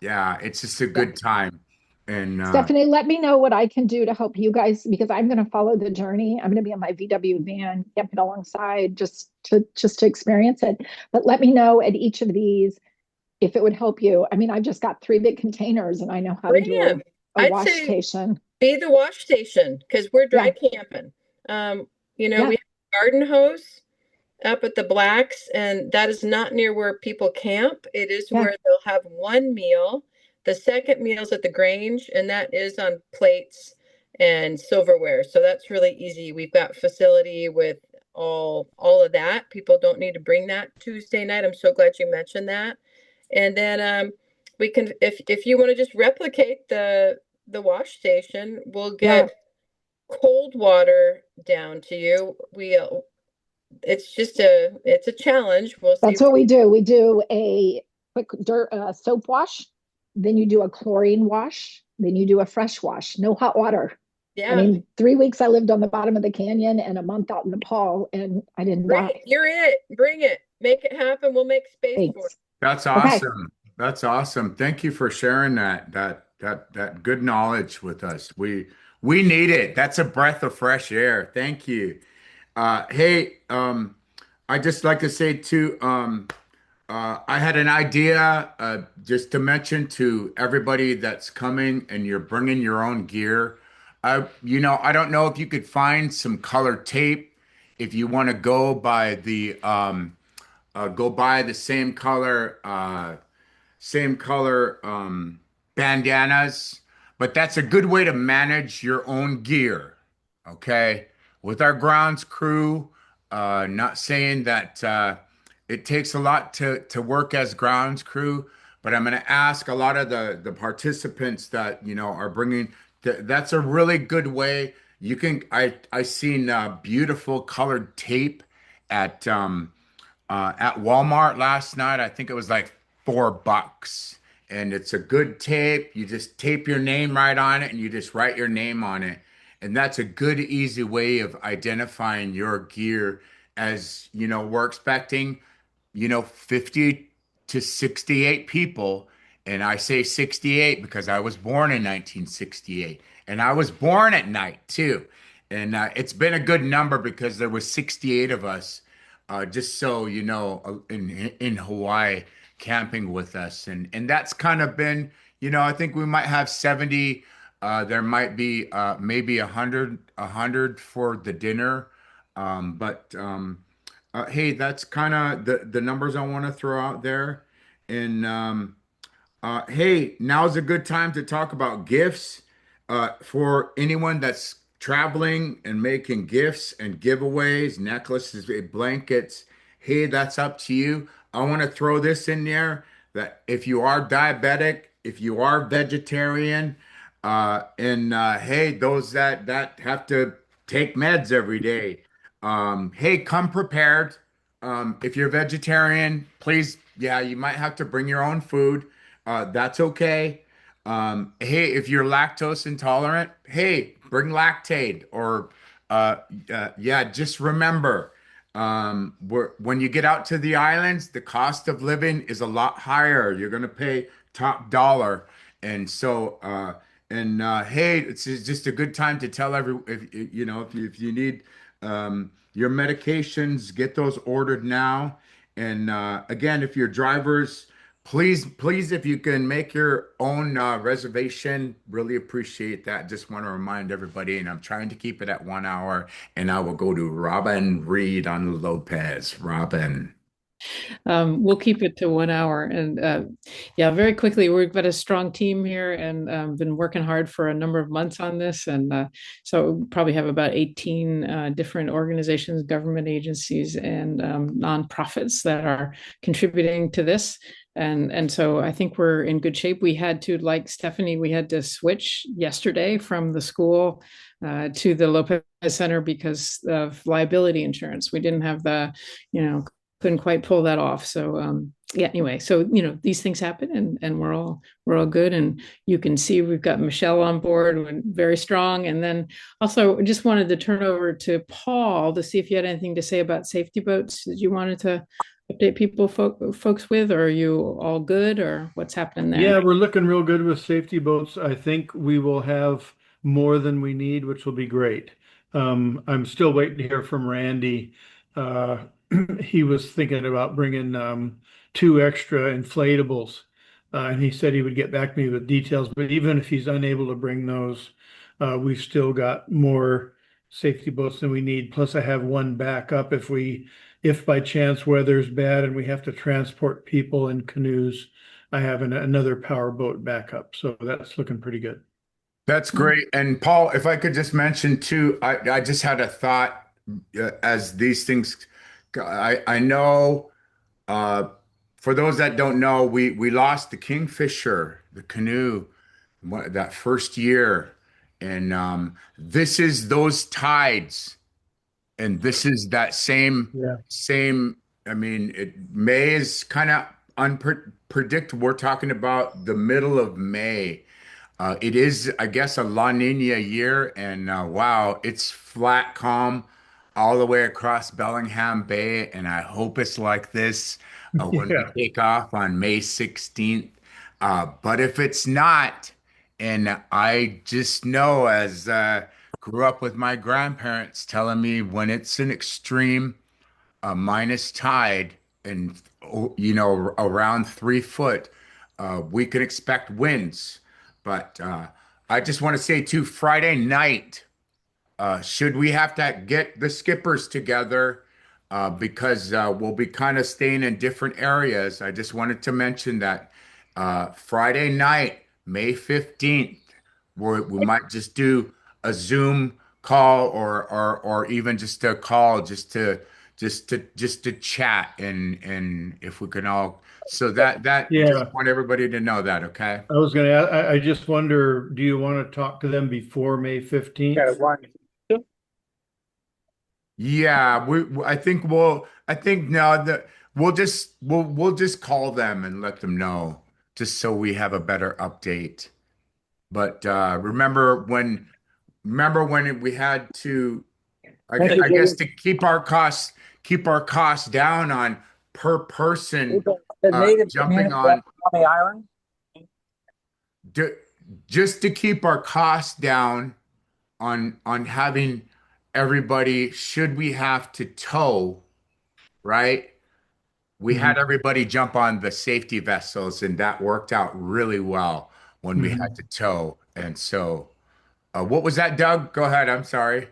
it's just a good time. And Stephanie, let me know what I can do to help you guys because I'm going to follow the journey. I'm going to be on my VW van, camping alongside just to experience it. But let me know at each of these if it would help you. I mean, I've just got 3 big containers and I know how to do Brilliant. a I'd wash say station. be the wash station because we're dry camping. We have a garden hose up at the Blacks, and that is not near where people camp. It is where they'll have one meal. The second meal's at the Grange, and that is on plates and silverware. So that's really easy. We've got facility with all of that. People don't need to bring that Tuesday night. I'm so glad you mentioned that. And then we can, if you want to just replicate the wash station, we'll get cold water down to you. It's a challenge. We'll see. That's what we do. We do a quick soap wash. Then you do a chlorine wash. Then you do a fresh wash. No hot water. Yeah. I mean, 3 weeks I lived on the bottom of the canyon and a month out in Nepal, and I didn't die. You're it. Bring it. Make it happen. We'll make space Thanks. for it. that's awesome. That's awesome. Thank you for sharing that good knowledge with us. We need it. That's a breath of fresh air. Thank you. Hey, I just like to say too, I had an idea just to mention to everybody that's coming and you're bringing your own gear. I don't know if you could find some colored tape if you want to go by the same color bandanas, but that's a good way to manage your own gear. Okay, with our grounds crew, not saying that it takes a lot to work as grounds crew, but I'm going to ask a lot of the participants that are bringing. That's a really good way. You can I seen beautiful colored tape at Walmart last night. I think it was like $4, and it's a good tape. You just tape your name right on it, and you just write your name on it, and that's a good, easy way of identifying your gear. As we're expecting 50 to 68 people. And I say 68 because I was born in 1968 and I was born at night too. And it's been a good number because there was 68 of us, just so in Hawaii camping with us. And that's kind of been, I think we might have 70. There might be maybe 100 for the dinner. Hey, that's kind of the numbers I want to throw out there. And hey, now's a good time to talk about gifts for anyone that's traveling and making gifts and giveaways, necklaces, blankets, hey, that's up to you. I want to throw this in there that if you are diabetic, if you are vegetarian, and hey, those that have to take meds every day, hey, come prepared. If you're vegetarian, please, yeah, you might have to bring your own food. That's okay. Hey, if you're lactose intolerant, hey, bring Lactaid or yeah, just remember, when you get out to the islands, the cost of living is a lot higher. You're going to pay top dollar. And so, hey, it's just a good time to tell if if you need your medications, get those ordered now. And again, if your drivers, please, if you can make your own reservation, really appreciate that. Just want to remind everybody, and I'm trying to keep it at 1 hour, and I will go to Robin Reed on Lopez. Robin. We'll keep it to 1 hour. And yeah, very quickly, we've got a strong team here and been working hard for a number of months on this. And so we probably have about 18 different organizations, government agencies, and nonprofits that are contributing to this. And so I think we're in good shape. We had to, like Stephanie, we had to switch yesterday from the school to the Lopez Center because of liability insurance. We didn't have couldn't quite pull that off. So yeah, anyway, so these things happen and we're all good. And you can see we've got Michelle on board, very strong. And then also just wanted to turn over to Paul to see if you had anything to say about safety boats that you wanted to update people, folks with, or are you all good, or what's happening there? Yeah, we're looking real good with safety boats. I think we will have more than we need, which will be great. I'm still waiting to hear from Randy. He was thinking about bringing 2 extra inflatables, and he said he would get back to me with details. But even if he's unable to bring those, we've still got more safety boats than we need. Plus, I have one backup if by chance weather's bad and we have to transport people in canoes. I have another power boat backup, so that's looking pretty good. That's great. And Paul, if I could just mention too, I just had a thought as these things. I know, for those that don't know, we lost the Kingfisher, the canoe, that first year, and this is those tides, and this is that same. I mean, May is kind of unpredictable. We're talking about the middle of May. It is, I guess, a La Nina year, and wow, it's flat, calm all the way across Bellingham Bay, and I hope it's like this when we take off on May 16th. But if it's not, and I just know as grew up with my grandparents telling me when it's an extreme minus tide and around 3 foot, we can expect winds. But I just want to say too, Friday night, should we have to get the skippers together because we'll be kind of staying in different areas. I just wanted to mention that Friday night, May 15th, we might just do a Zoom call or even just a call just to chat and if we can all just want everybody to know that. Okay. I was going to I just wonder, do you want to talk to them before May 15th? Yeah, I think now that we'll just call them and let them know just so we have a better update. But remember when we had to, I guess, to keep our costs down on per person jumping on the island, just to keep our costs down on having everybody, should we have to tow, right? We had everybody jump on the safety vessels, and that worked out really well when we had to tow. And so, what was that, Doug? Go ahead. I'm sorry.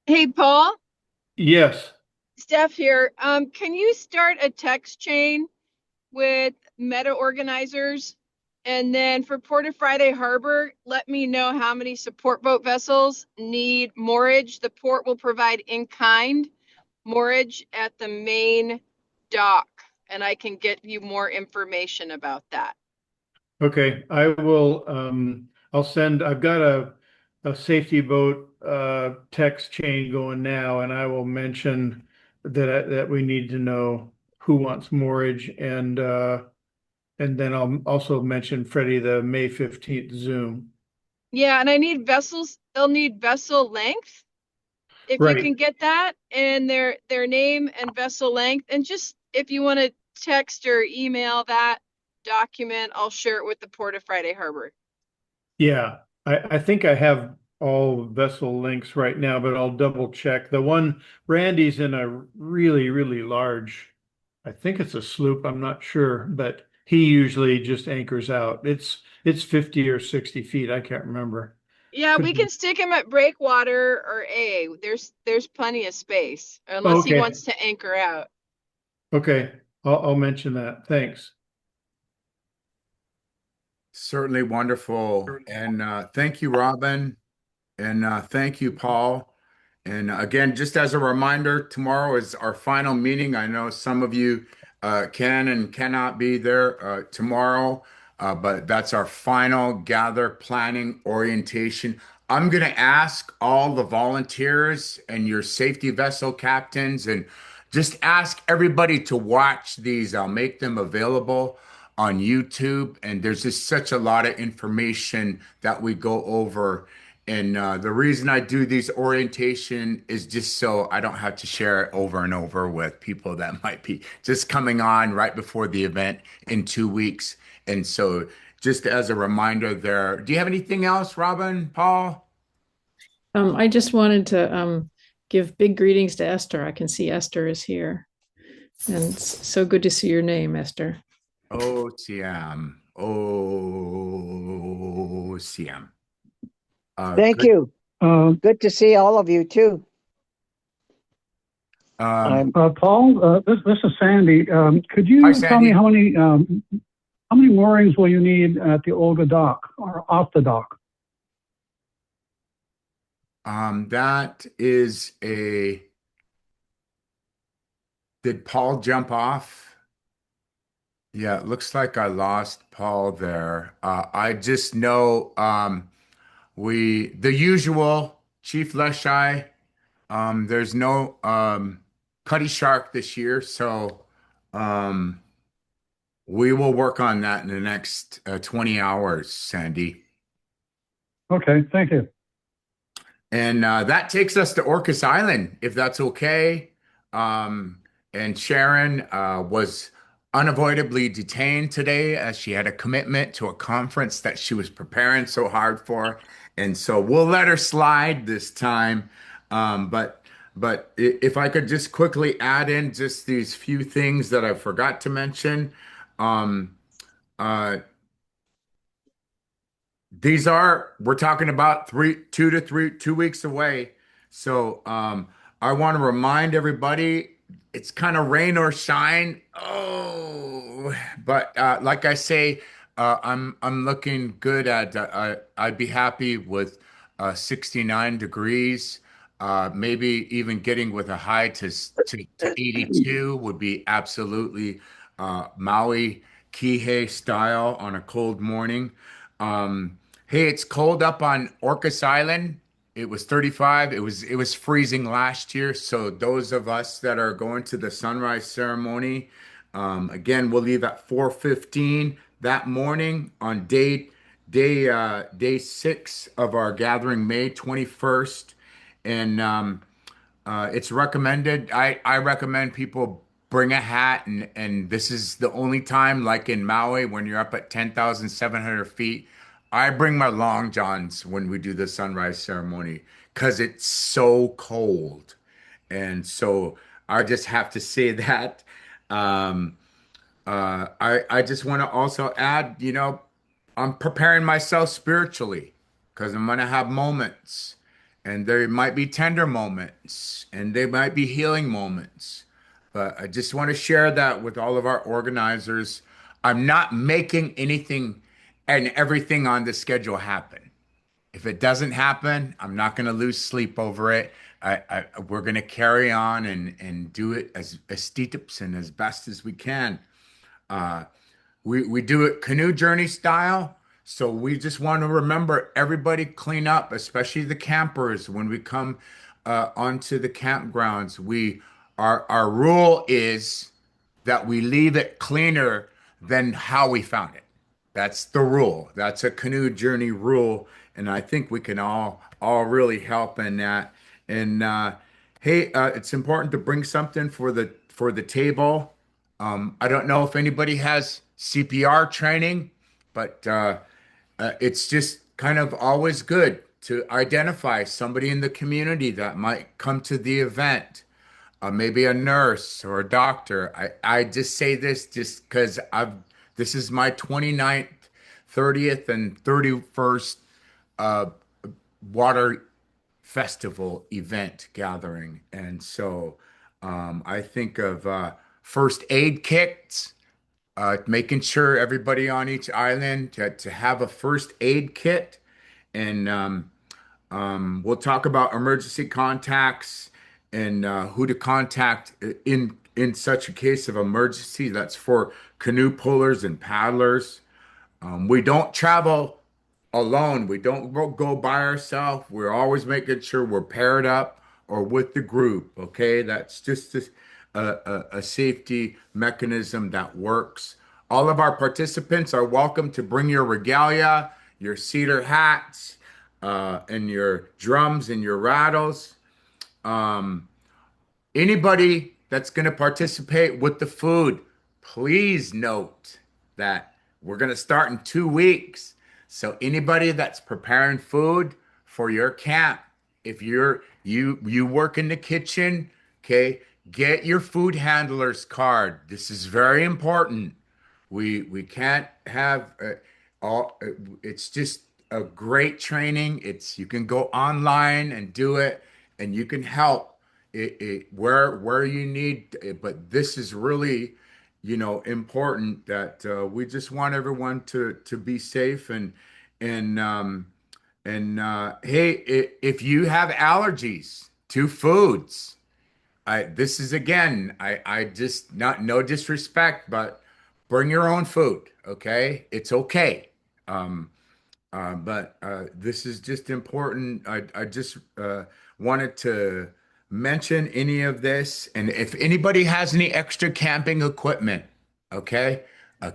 Hey, Paul. Yes. Steph here. Can you start a text chain with meta organizers And then for Port of Friday Harbor, let me know how many support boat vessels need moorage. The port will provide in-kind moorage at the main dock, and I can get you more information about that. Okay, I will, I'll send, I've got a safety boat, text chain going now, and I will mention that we need to know who wants moorage and then I'll also mention Freddie, the May 15th Zoom. Yeah, and I need vessels. They'll need vessel length. If you Right. can get that and their name and vessel length, and just if you want to text or email that document, I'll share it with the Port of Friday Harbor. Yeah, I think I have all vessel links right now, but I'll double check. The one, Randy's in a really, really large, I think it's a sloop, I'm not sure, but he usually just anchors out. It's 50 or 60 feet, I can't remember. Yeah, Could we be. can stick him at breakwater or A. There's plenty of space, unless he Okay. wants to anchor out. Okay, I'll mention that. Thanks. Certainly wonderful. And thank you, Robin. And thank you, Paul. And again, just as a reminder, tomorrow is our final meeting. I know some of you can and cannot be there tomorrow, but that's our final gather planning orientation. I'm going to ask all the volunteers and your safety vessel captains and just ask everybody to watch these. I'll make them available on YouTube. And there's just such a lot of information that we go over. And the reason I do these orientation is just so I don't have to share it over and over with people that might be just coming on right before the event in 2 weeks. And so just as a reminder there, do you have anything else, Robin, Paul? I just wanted to give big greetings to Esther. I can see Esther is here. And it's so good to see your name, Esther. OCM. OCM. Thank you. Good to see all of you too. Paul, this is Sandy. Could you Hi, tell me Sandy. how many moorings will you need at the Olga dock or off the dock? That is a. Did Paul jump off? Yeah, it looks like I lost Paul there. I just know the usual Chief Leshai. There's no Cutty Shark this year, so we will work on that in the next 20 hours, Sandy. Okay, thank you. And that takes us to Orcas Island, if that's okay. And Sharon was unavoidably detained today as she had a commitment to a conference that she was preparing so hard for. And so we'll let her slide this time. But if I could just quickly add in just these few things that I forgot to mention. We're talking about 2 weeks away. So I want to remind everybody it's kind of rain or shine. Oh, but like I say, I'm looking good at I'd be happy with 69 degrees. Maybe even getting with a high to 82 would be absolutely Maui Kihei style on a cold morning. Hey, it's cold up on Orcas Island. It was 35. It was freezing last year. So those of us that are going to the sunrise ceremony, again, we'll leave at 4:15 that morning on day 6 of our gathering, May 21st. And it's recommended. I recommend people bring a hat, and this is the only time, like in Maui, when you're up at 10,700 feet. I bring my long johns when we do the sunrise ceremony because it's so cold. And so I just have to say that. Um, I just want to also add, I'm preparing myself spiritually because I'm going to have moments, and there might be tender moments, and they might be healing moments. But I just want to share that with all of our organizers. I'm not making anything and everything on the schedule happen. If it doesn't happen, I'm not going to lose sleep over it. We're going to carry on and do it as steeps and as best as we can. Uh, we do it canoe journey style. So we just want to remember everybody clean up, especially the campers when we come onto the campgrounds. Our rule is that we leave it cleaner than how we found it. That's the rule. That's a canoe journey rule, and I think we can all really help in that. And hey, it's important to bring something for the table. I don't know if anybody has CPR training, but it's just kind of always good to identify somebody in the community that might come to the event, maybe a nurse or a doctor. I just say this just because this is my 29th, 30th, and 31st uh, water festival event gathering. And so I think of first aid kits, making sure everybody on each island to have a first aid kit. And we'll talk about emergency contacts and who to contact in such a case of emergency. That's for canoe pullers and paddlers. We don't travel alone. We don't go by ourselves. We're always making sure we're paired up or with the group. Okay, that's just a safety mechanism that works. All of our participants are welcome to bring your regalia, your cedar hats, and your drums and your rattles. Um, Anybody that's going to participate with the food, please note that we're going to start in 2 weeks. So anybody that's preparing food for your camp, if you work in the kitchen, okay, get your food handler's card. This is very important. We can't have all. It's just a great training. You can go online and do it, and you can help where you need. But this is really, important that we just want everyone to be safe and hey, if you have allergies to foods. This is again, I just not no disrespect, but bring your own food, okay? It's okay. Um, but this is just important. I just wanted to mention any of this, and if anybody has any extra camping equipment, okay,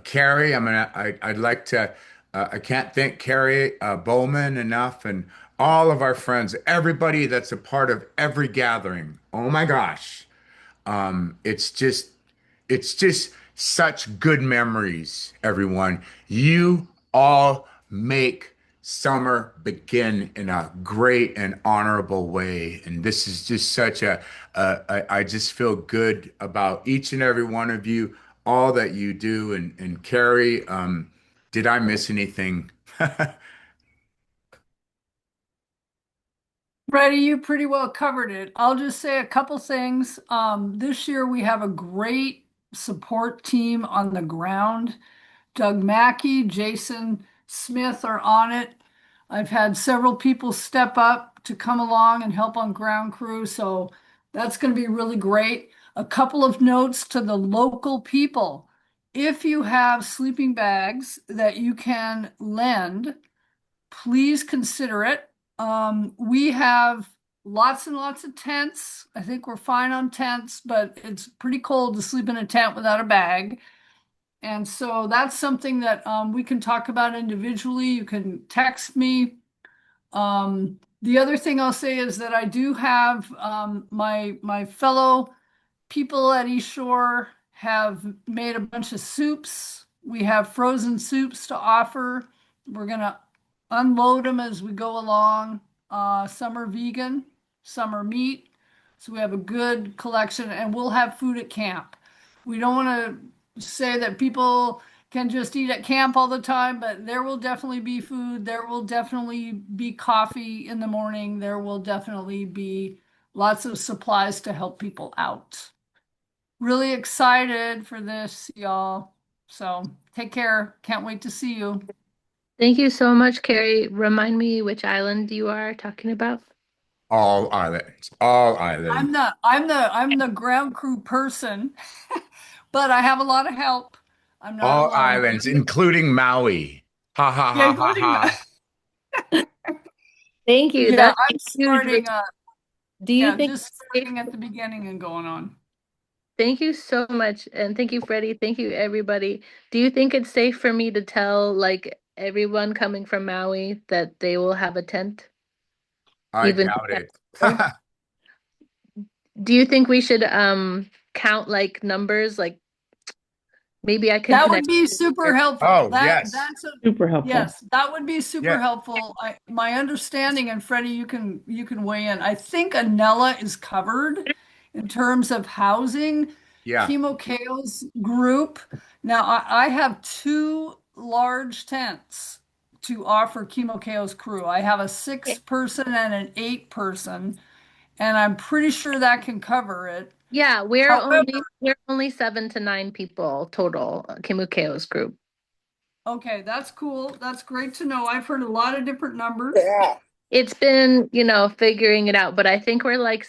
Carrie, I'd like to. I can't thank Carrie Bowman enough, and all of our friends, everybody that's a part of every gathering. Oh my gosh, it's just such good memories, everyone. You all make summer begin in a great and honorable way. And this is just I just feel good about each and every one of you, all that you do. And Carrie, did I miss anything? Freddie, you pretty well covered it. I'll just say a couple things. This year we have a great support team on the ground. Doug Mackey, Jason Smith are on it. I've had several people step up to come along and help on ground crew, so that's going to be really great. A couple of notes to the local people. If you have sleeping bags that you can lend, please consider it. We have lots and lots of tents. I think we're fine on tents, but it's pretty cold to sleep in a tent without a bag. And so that's something that we can talk about individually. You can text me. The other thing I'll say is that I do have my fellow people at East Shore have made a bunch of soups. We have frozen soups to offer. We're going to unload them as we go along. Some are vegan, some are meat. So we have a good collection, and we'll have food at camp. We don't want to say that people can just eat at camp all the time, but there will definitely be food. There will definitely be coffee in the morning. There will definitely be lots of supplies to help people out. Really excited for this, y'all. So take care. Can't wait to see you. Thank you so much, Carrie. Remind me which island you are talking about. All islands, all islands. I'm the ground crew person, but I have a lot of help. I'm not All alone. islands, including Maui. Ha ha Yeah, ha ha including ha. Thank you. yeah, That's I'm a huge. starting Do you yeah, think just starting at the beginning and going on. Thank you so much. And thank you, Freddie. Thank you, everybody. Do you think it's safe for me to tell like everyone coming from Maui that they will have a tent? I Even doubt it. do you think we should count like numbers? Like maybe I can That would connect. be super helpful. Oh, yes. That's a Super helpful. yes, that would be super Yeah. helpful. My understanding, and Freddie, you can weigh in. I think Anella is covered in terms of housing. Yeah. Chemo Chaos group. Now I have two large tents to offer Chemo Chaos crew. I have a 6-person and an 8-person, and I'm pretty sure that can cover it. Yeah, However, we're only 7 to 9 people total, Kimukeo's group. okay, that's cool. That's great to know. I've heard a lot of different numbers. Yeah. It's been, figuring it out, but I think we're like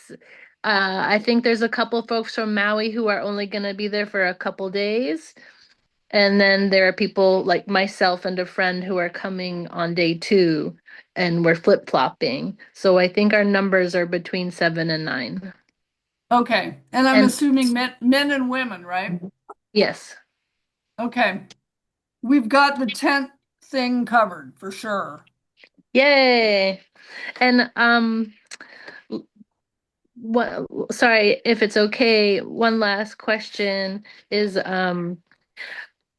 I think there's a couple folks from Maui who are only going to be there for a couple days. And then there are people like myself and a friend who are coming on day 2 and we're flip-flopping. So I think our numbers are between 7 and 9. Okay, and I'm And- assuming men and women, right? Yes. Okay, we've got the tent thing covered for sure. Yay. And what sorry if it's okay, one last question is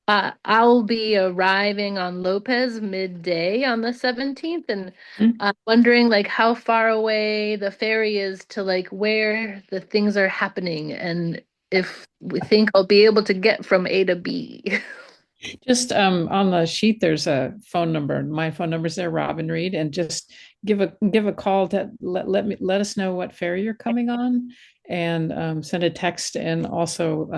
I'll be arriving on Lopez midday on the 17th, and I'm wondering like how far away the ferry is to like where the things are happening, and if we think I'll be able to get from A to B. Just on the sheet, there's a phone number. My phone number's there, Robin Reed, and just give a call to let us know what ferry you're coming on, and send a text. And also,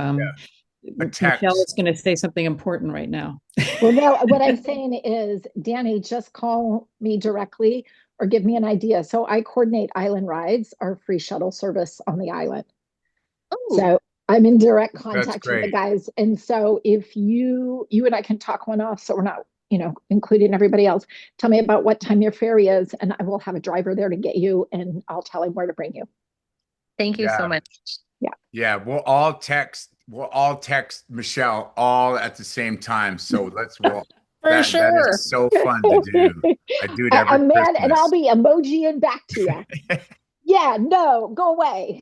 A text. Michelle is going to say something important right now. Well, no, what I'm saying is, Danny, just call me directly or give me an idea. So I coordinate Island Rides, our free shuttle service on the island. Oh, So I'm in direct contact with the great. guys. And so if you and I can talk one off, so we're not, including everybody else, tell me about what time your ferry is, and I will have a driver there to get you, and I'll tell him where to bring you. thank you so Yeah. much. Yeah, we'll all text Michelle all at the same time. So roll. That is so fun to do. I do it every Man, Christmas. and I'll be emojiing back to you. Yeah, no, go away.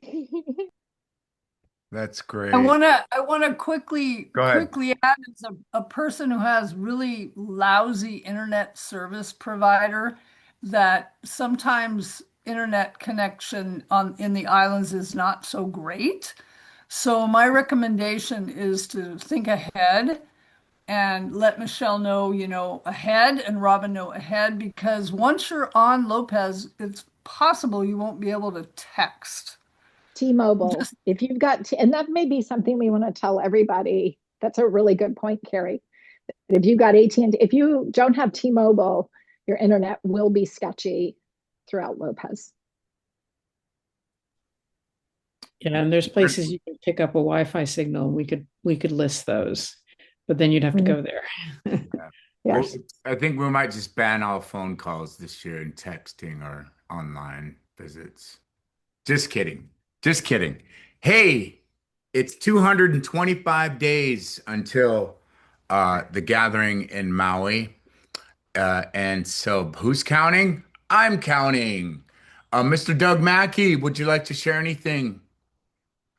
That's great. I wanna quickly Go ahead. add, as a person who has really lousy internet service provider, that sometimes internet connection in the islands is not so great. So my recommendation is to think ahead and let Michelle know, ahead, and Robin know ahead, because once you're on Lopez, it's possible you won't be able to text. T-Mobile, if you've got, and that may be something we want to tell everybody. That's a really good point, Carrie. If you've got AT&T, if you don't have T-Mobile, your internet will be sketchy throughout Lopez. Yeah, and there's places you can pick up a Wi-Fi signal. We could list those, but then you'd have to go there. Yeah. Well, I think we might just ban all phone calls this year and texting or online visits. Just kidding. Just kidding. Hey, it's 225 days until the gathering in Maui. And so who's counting? I'm counting. Mr. Doug Mackey, would you like to share anything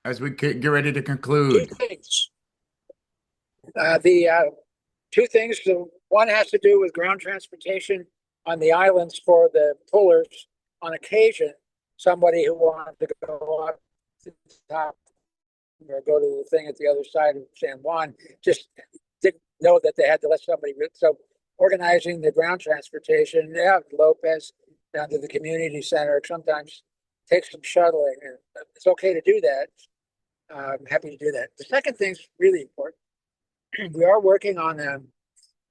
as we get ready to conclude? Two things. The two things. The one has to do with ground transportation on the islands for the pullers. On occasion, somebody who wanted to go up to the top or go to the thing at the other side of San Juan just didn't know that they had to let somebody. So organizing the ground transportation, Lopez down to the community center sometimes takes some shuttling, and it's okay to do that. I'm happy to do that. The second thing's really important. We are working on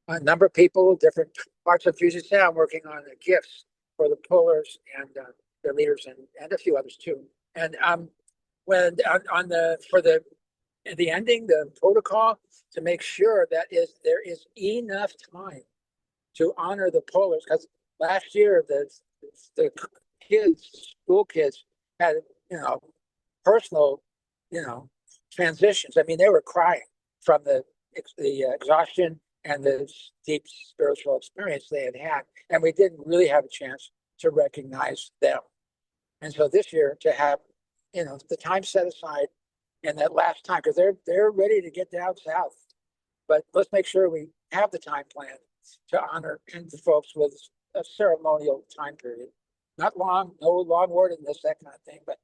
a number of people, different parts of Puget Sound working on the gifts for the pullers and their leaders and a few others too. And when on the for the ending, the protocol to make sure that there is enough time to honor the pullers, because last year the kids, school kids, had personal transitions. I mean, they were crying from the exhaustion and the deep spiritual experience they had had, and we didn't really have a chance to recognize them. And so this year, to have the time set aside in that last time, because they're ready to get down south, but let's make sure we have the time planned to honor the folks with a ceremonial time period. Not long, no long wordedness, that kind of thing, but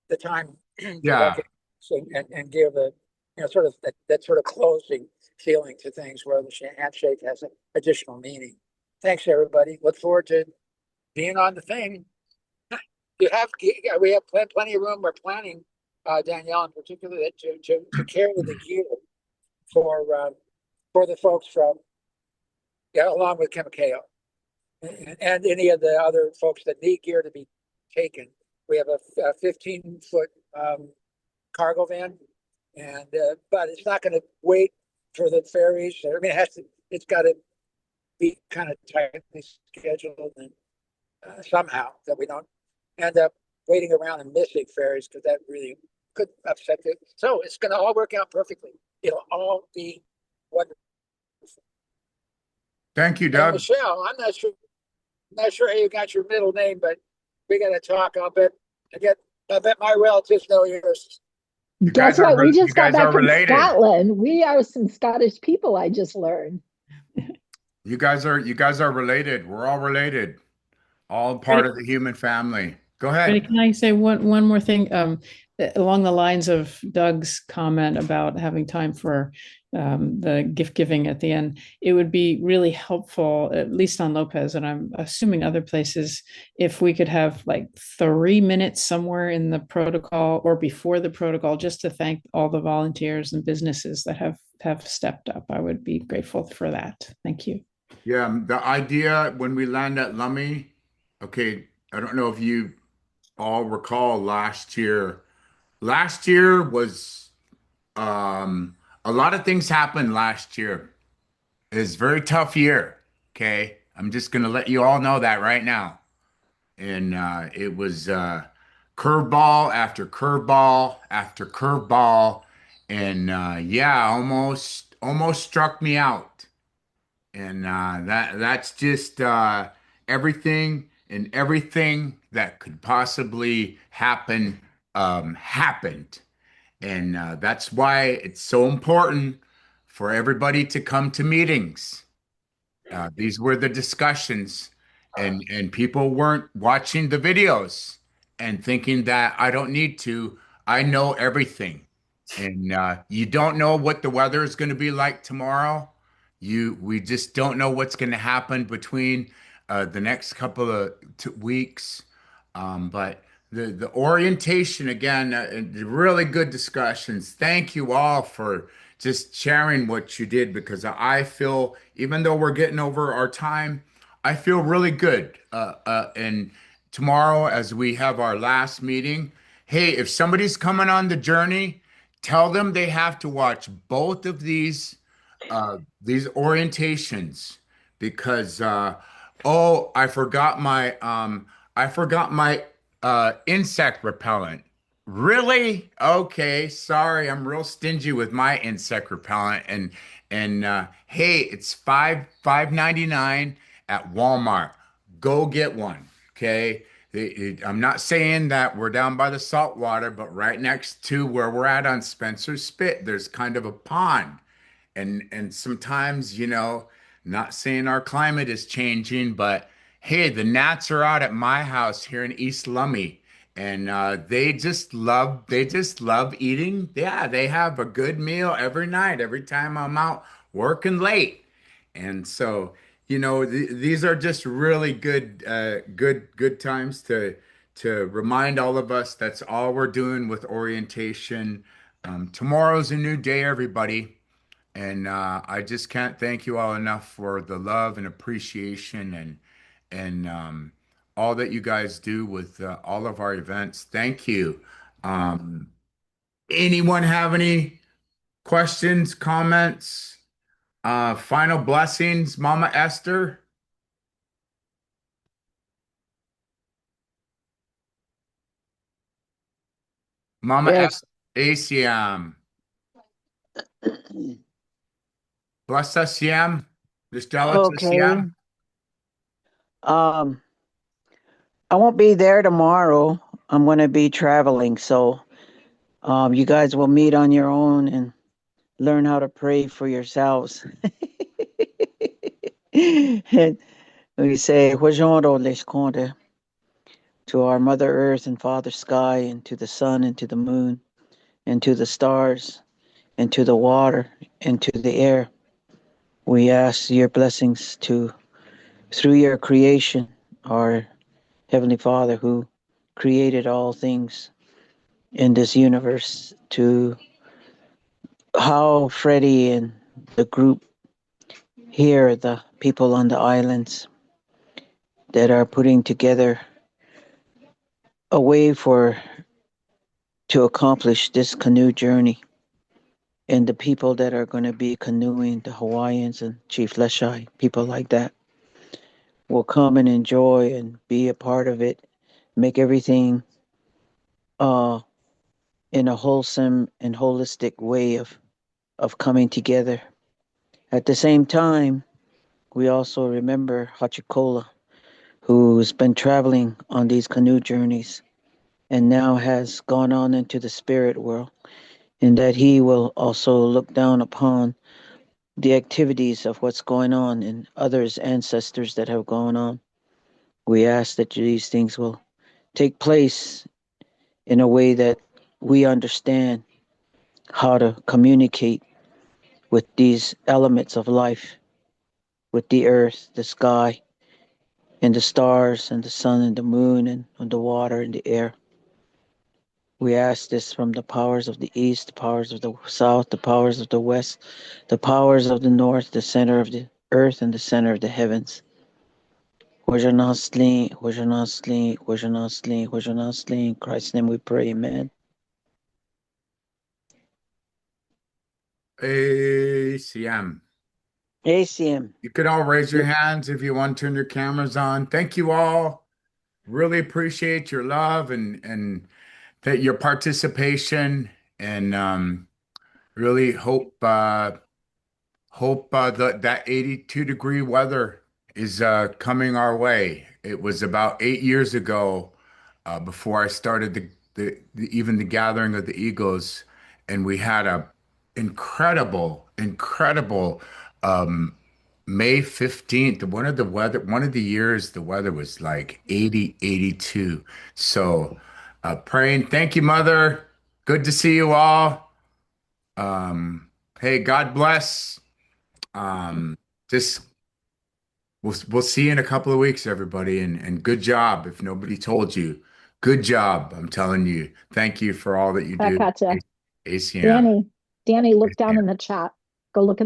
the time to Yeah. recognize and give a sort of that sort of closing feeling to things where the handshake has an additional meaning. Thanks, everybody. Look forward to being on the thing. We have plenty of room. We're planning, Danielle in particular, to carry the gear for the folks from along with Kemakeo and any of the other folks that need gear to be taken. We have a 15-foot cargo van, and but it's not going to wait for the ferries. I mean, it's got to be kind of tightly scheduled, and somehow that we don't end up waiting around and missing ferries, because that really could upset it. So it's going to all work out perfectly. It'll all be wonderful. Thank you, And Doug. Michelle, I'm not sure how you got your middle name, but we got to talk. I bet my relatives know yours. Guess what? We just got back from related. Scotland. We are some Scottish people, I just learned. You guys are related. We're all related. All part of the human family. Go Freddie, ahead. can I say one more thing? Along the lines of Doug's comment about having time for the gift giving at the end, it would be really helpful, at least on Lopez, and I'm assuming other places, if we could have like 3 minutes somewhere in the protocol or before the protocol, just to thank all the volunteers and businesses that have stepped up. I would be grateful for that. Thank you. Yeah, the idea when we land at Lummi, okay, I don't know if you all recall last year. Last year was a lot of things happened last year. It was a very tough year. Okay. I'm just gonna let you all know that right now. And it was curveball after curveball after curveball. And yeah, almost struck me out. And that's just everything that could possibly happen happened. And that's why it's so important for everybody to come to meetings. These were the discussions, and people weren't watching the videos and thinking that I don't need to. I know everything, and you don't know what the weather is going to be like tomorrow. We just don't know what's going to happen between the next couple of weeks. But the orientation again, really good discussions. Thank you all for just sharing what you did, because I feel, even though we're getting over our time, I feel really good. And tomorrow, as we have our last meeting, hey, if somebody's coming on the journey, tell them they have to watch both of these orientations, because oh, I forgot my insect repellent. Really? Okay, sorry. I'm real stingy with my insect repellent. And hey, it's $5.99 at Walmart. Go get one. Okay. I'm not saying that we're down by the salt water, but right next to where we're at on Spencer Spit, there's kind of a pond. And sometimes, not saying our climate is changing, but hey, the gnats are out at my house here in East Lummi, and they just love eating. Yeah, they have a good meal every night, every time I'm out working late. And so, these are just really good times to remind all of us that's all we're doing with orientation. Tomorrow's a new day, everybody. And I just can't thank you all enough for the love and appreciation and all that you guys do with all of our events. Thank you. Um, Anyone have any questions, comments, final blessings, Mama Esther? Mama Yes. ACM. Bless us, Yam. Just tell us, Okay. Yam. Um, I won't be there tomorrow. I'm going to be traveling, so you guys will meet on your own and learn how to pray for yourselves. And we say, "Hojoro leskonde," to our Mother Earth and Father Sky, and to the sun, and to the moon, and to the stars, and to the water, and to the air. We ask your blessings through your creation, our Heavenly Father who created all things in this universe, to how Freddie and the group here, the people on the islands that are putting together a way to accomplish this canoe journey, and the people that are going to be canoeing, the Hawaiians and Chief Leshai, people like that, will come and enjoy and be a part of it, make everything in a wholesome and holistic way of coming together. At the same time, we also remember Hachikola, who's been traveling on these canoe journeys and now has gone on into the spirit world, and that he will also look down upon the activities of what's going on in others' ancestors that have gone on. We ask that these things will take place in a way that we understand how to communicate with these elements of life, with the earth, the sky, and the stars, and the sun, and the moon, and the water, and the air. We ask this from the powers of the east, the powers of the south, the powers of the west, the powers of the north, the center of the earth, and the center of the heavens. Wajanasli, Wajanasli, Wajanasli, Wajanasli. In Christ's name we pray, amen. ACM. ACM. You can all raise your hands if you want to turn your cameras on. Thank you all. Really appreciate your love and that your participation, and really hope that 82-degree weather is coming our way. It was about 8 years ago before I started even the gathering of the Eagles, and we had a incredible um, May 15th. One of the years the weather was like 80, 82. So praying. Thank you, Mother. Good to see you all. Hey, God bless. Just we'll see you in a couple of weeks, everybody, and good job. If nobody told you, good job. I'm telling you. Thank you for all that you Back do. at you. ACM. Danny, look down in the chat. Go look in the